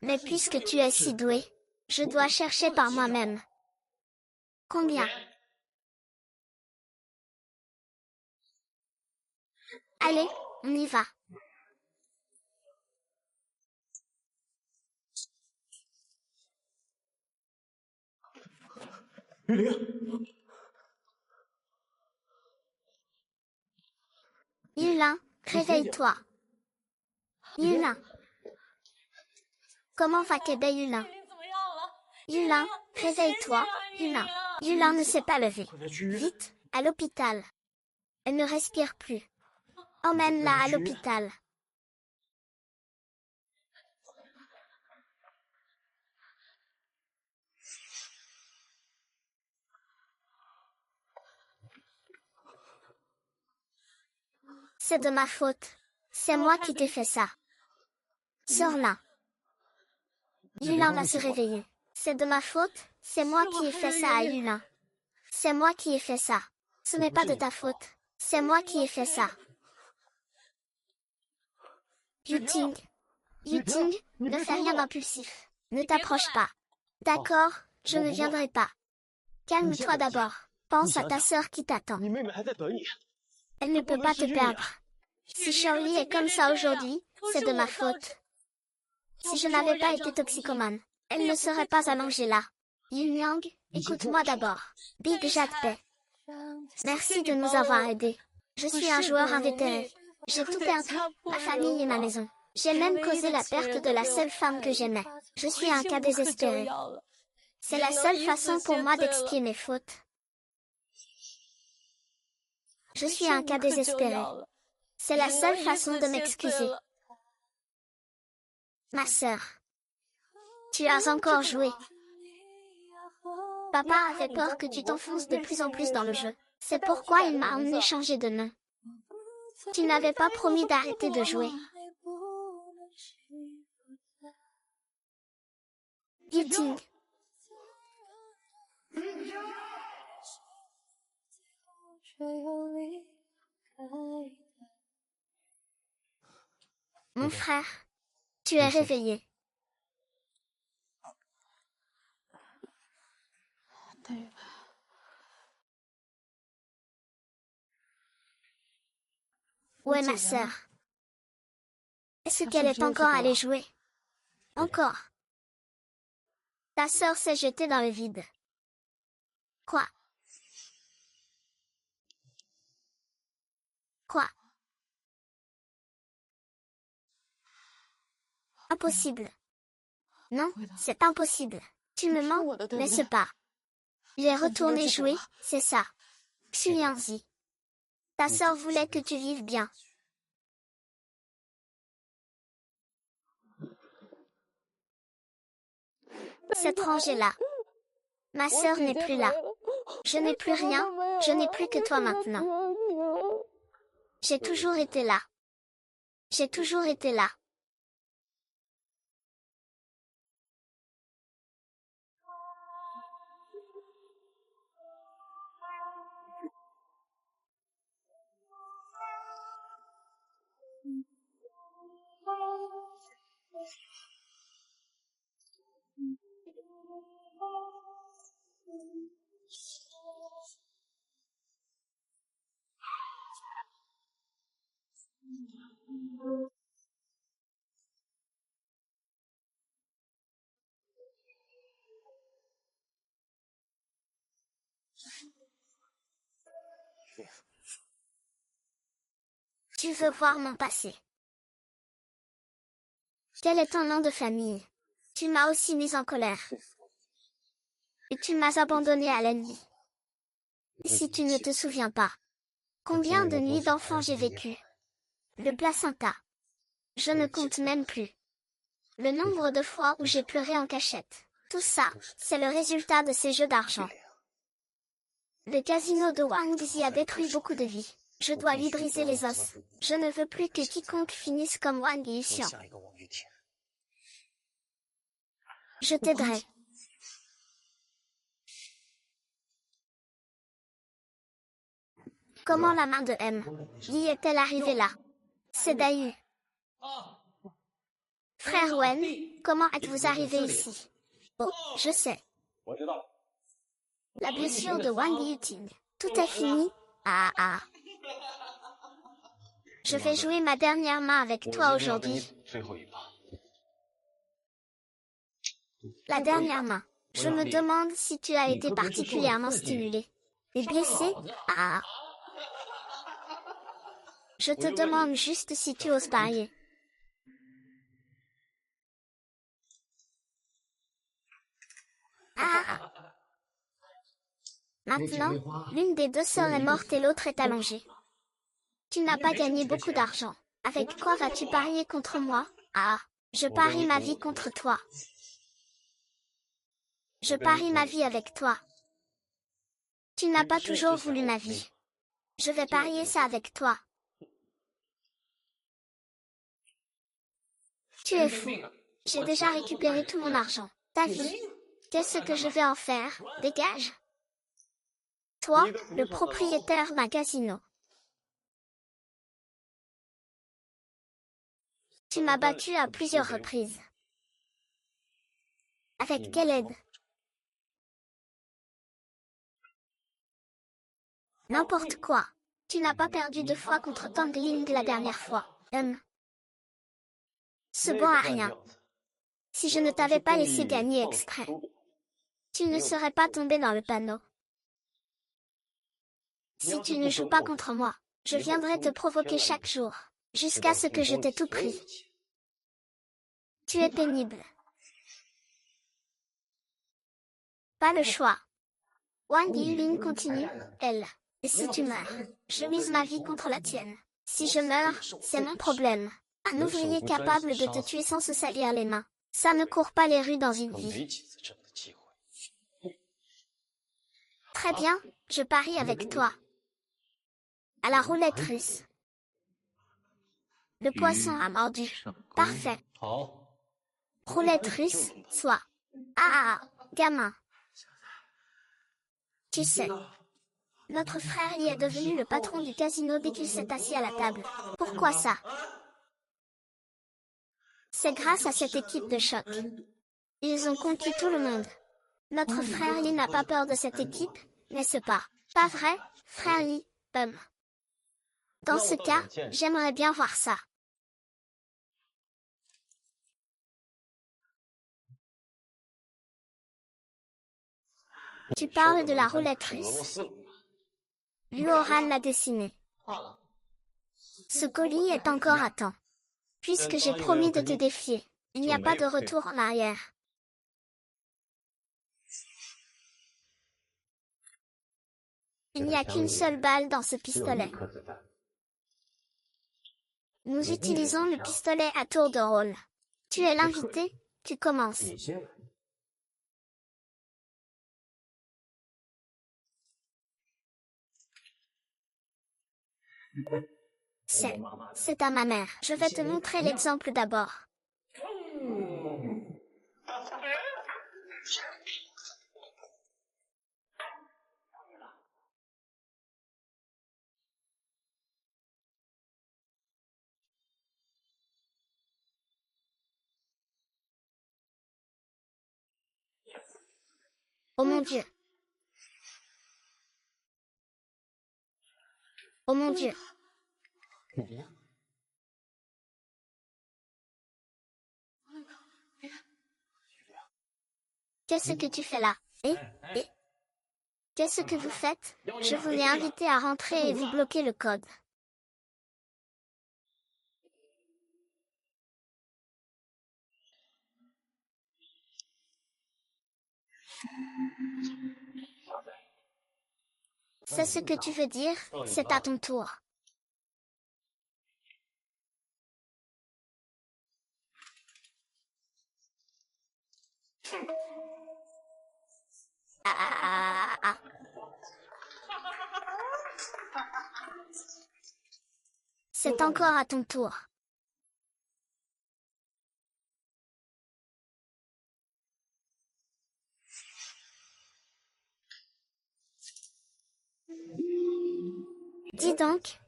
Mais puisque tu es si doué, je dois chercher par moi-même. Combien? Allez, on y va. Yulin, réveille-toi. Yulin. Comment va Québec Yulin? Yulin, réveille-toi. Yulin. Yulin ne s'est pas levé. Vite, à l'hôpital. Elle ne respire plus. Emmène-la à l'hôpital. C'est de ma faute. C'est moi qui t'ai fait ça. Sors là. Yulin va se réveiller. C'est de ma faute, c'est moi qui ai fait ça à Yulin. C'est moi qui ai fait ça. Ce n'est pas de ta faute. C'est moi qui ai fait ça. Yuting. Yuting, ne fais rien d'impulsif. Ne t'approche pas. D'accord, je ne viendrai pas. Calme-toi d'abord. Pense à ta sœur qui t'attend. Elle ne peut pas te perdre. Si Shirley est comme ça aujourd'hui, c'est de ma faute. Si je n'avais pas été toxicomane, elle ne serait pas allongée là. Yin Yang, écoute-moi d'abord. Big Jacques. Merci de nous avoir aidés. Je suis un joueur invétéré. J'ai tout perdu, ma famille et ma maison. J'ai même causé la perte de la seule femme que j'aimais. Je suis un cas désespéré. C'est la seule façon pour moi d'expier mes fautes. Je suis un cas désespéré. C'est la seule façon de m'excuser. Ma sœur. Tu as encore joué. Papa avait peur que tu t'enfonces de plus en plus dans le jeu. C'est pourquoi il m'a emmené changer de nom. Tu n'avais pas promis d'arrêter de jouer. Yuting. Mon frère, tu es réveillé. Où est ma sœur? Est-ce qu'elle est encore allée jouer? Encore. Ta sœur s'est jetée dans le vide. Quoi? Quoi? Impossible. Non, c'est impossible. Tu me mens, n'est-ce pas? J'ai retourné jouer, c'est ça. Xuyanzi. Ta sœur voulait que tu vives bien. Cette rangée-là. Ma sœur n'est plus là. Je n'ai plus rien, je n'ai plus que toi maintenant. J'ai toujours été là. J'ai toujours été là. Tu veux voir mon passé? Quel est ton nom de famille? Tu m'as aussi mise en colère. Et tu m'as abandonné à l'ennemi. Si tu ne te souviens pas, combien de nuits d'enfants j'ai vécu? Le placenta. Je ne compte même plus. Le nombre de fois où j'ai pleuré en cachette. Tout ça, c'est le résultat de ces jeux d'argent. Le casino de Wang Xi a détruit beaucoup de vies. Je dois lui briser les os. Je ne veux plus que quiconque finisse comme Wang Yixian. Je t'aiderai. Comment la main de M y est-elle arrivée là? C'est Dayu. Frère Wen, comment êtes-vous arrivé ici? Oh, je sais. La blessure de Wang Yuting. Tout est fini? Ah ah. Je vais jouer ma dernière main avec toi aujourd'hui. La dernière main. Je me demande si tu as été particulièrement stimulé. Et blessé? Ah. Je te demande juste si tu oses parier. Ah. Maintenant, l'une des deux sœurs est morte et l'autre est allongée. Tu n'as pas gagné beaucoup d'argent. Avec quoi vas-tu parier contre moi? Ah. Je parie ma vie contre toi. Je parie ma vie avec toi. Tu n'as pas toujours voulu ma vie. Je vais parier ça avec toi. Tu es fou. J'ai déjà récupéré tout mon argent. Ta vie. Qu'est-ce que je vais en faire? Dégage. Toi, le propriétaire d'un casino. Tu m'as battu à plusieurs reprises. Avec quelle aide? N'importe quoi. Tu n'as pas perdu 2 fois contre Tang Ling la dernière fois. Ce bon à rien. Si je ne t'avais pas laissé gagner exprès, tu ne serais pas tombé dans le panneau. Si tu ne joues pas contre moi, je viendrai te provoquer chaque jour, jusqu'à ce que je t'ai tout pris. Tu es pénible. Pas le choix. Wang Yulin continue, elle. Et si tu meurs, je mise ma vie contre la tienne. Si je meurs, c'est mon problème. Un ouvrier capable de te tuer sans se salir les mains, ça ne court pas les rues dans une vie. Très bien, je parie avec toi. À la roulette russe. Le poisson a mordu. Parfait. Roulette russe, soit. Ah, gamin. Tu sais, notre frère y est devenu le patron du casino dès qu'il s'est assis à la table. Pourquoi ça? C'est grâce à cette équipe de choc. Ils ont conquis tout le monde. Notre frère Yi n'a pas peur de cette équipe, n'est-ce pas? Pas vrai, frère Yi? Dans ce cas, j'aimerais bien voir ça. Tu parles de la roulette russe. Luoran l'a dessinée. Ce colis est encore à temps. Puisque j'ai promis de te défier, il n'y a pas de retour en arrière. Il n'y a qu'une seule balle dans ce pistolet. Nous utilisons le pistolet à tour de rôle. Tu es l'invité, tu commences. C'est à ma mère. Je vais te montrer l'exemple d'abord. Oh mon Dieu. Oh mon Dieu. Qu'est-ce que tu fais là? Qu'est-ce que vous faites? Je vous ai invité à rentrer et vous bloquez le code. C'est ce que tu veux dire? C'est à ton tour. C'est encore à ton tour. Dis donc,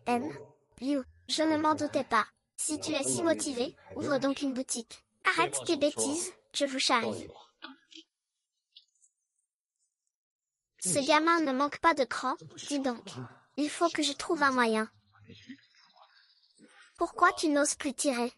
Liu, je ne m'en doutais pas. Si tu es si motivé, ouvre donc une boutique. Arrête tes bêtises, je vous charrie. Ce gamin ne manque pas de cran, dis donc. Il faut que je trouve un moyen. Pourquoi tu n'oses plus tirer?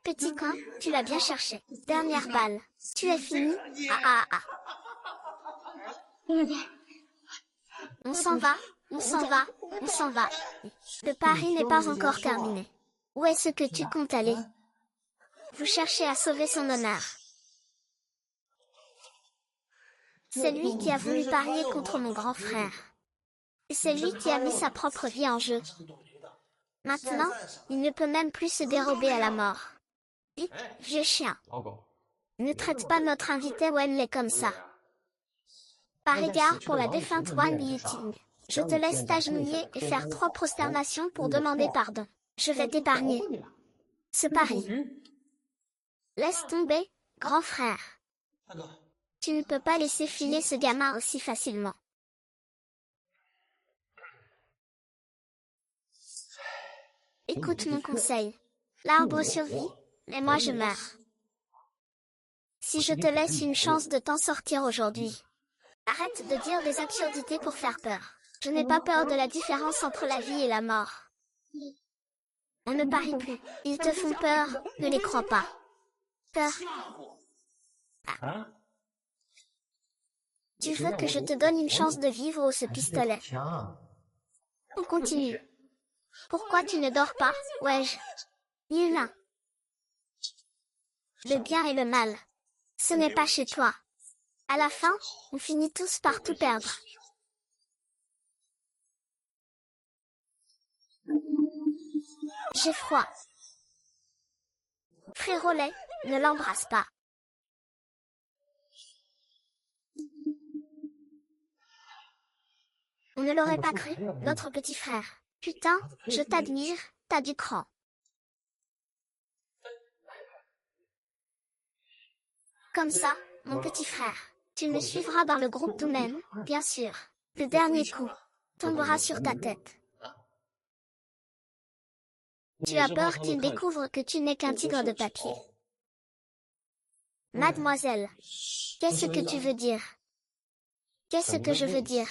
Petit coin, tu l'as bien cherché. Dernière balle. Tu es fini? On s'en va, on s'en va, on s'en va. Le pari n'est pas encore terminé. Où est-ce que tu comptes aller? Vous cherchez à sauver son honneur. C'est lui qui a voulu parier contre mon grand frère. Et c'est lui qui a mis sa propre vie en jeu. Maintenant, il ne peut même plus se dérober à la mort. Vieux chien. Ne traite pas notre invité Wenlei comme ça. Par égard pour la défunte Wang Yiting, je te laisse t'agenouiller et faire 3 prosternations pour demander pardon. Je vais t'épargner ce pari. Laisse tomber, grand frère. Tu ne peux pas laisser filer ce gamin aussi facilement. Écoute mon conseil. L'arbre survit, mais moi je meurs. Si je te laisse une chance de t'en sortir aujourd'hui, arrête de dire des absurdités pour faire peur. Je n'ai pas peur de la différence entre la vie et la mort. On ne parie plus. Ils te font peur, ne les crois pas. Peur. Tu veux que je te donne une chance de vivre ou ce pistolet? On continue. Pourquoi tu ne dors pas, ouais-je? Humain. Le bien et le mal. Ce n'est pas chez toi. À la fin, on finit tous par tout perdre. J'ai froid. Frérot lait, ne l'embrasse pas. On ne l'aurait pas cru, notre petit frère. Putain, je t'admire, t'as du cran. Comme ça, mon petit frère, tu me suivras dans le groupe Doumen, bien sûr. Le dernier coup tombera sur ta tête. Tu as peur qu'il découvre que tu n'es qu'un tigre de papier. Mademoiselle, qu'est-ce que tu veux dire? Qu'est-ce que je veux dire?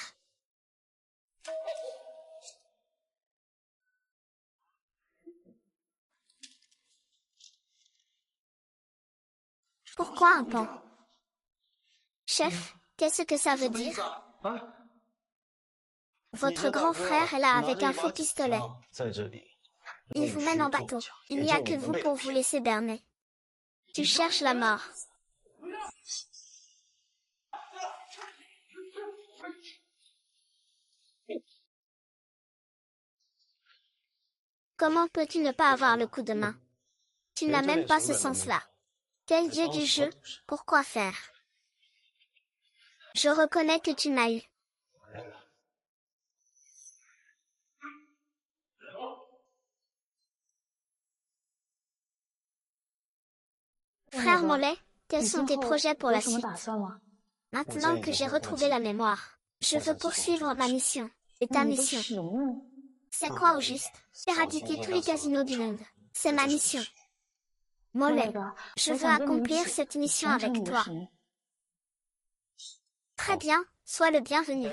Pourquoi un pan? Chef, qu'est-ce que ça veut dire? Votre grand frère est là avec un faux pistolet. Il vous mène en bateau. Il n'y a que vous pour vous laisser berner. Tu cherches la mort. Comment peux-tu ne pas avoir le coup de main? Tu n'as même pas ce sens-là. Quel dieu du jeu, pourquoi faire? Je reconnais que tu m'as eu. Frère Mollet, quels sont tes projets pour la suite? Maintenant que j'ai retrouvé la mémoire, je veux poursuivre ma mission. Et ta mission? C'est quoi au juste? Éradiquer tous les casinos du monde. C'est ma mission. Mollet, je veux accomplir cette mission avec toi. Très bien, sois le bienvenu.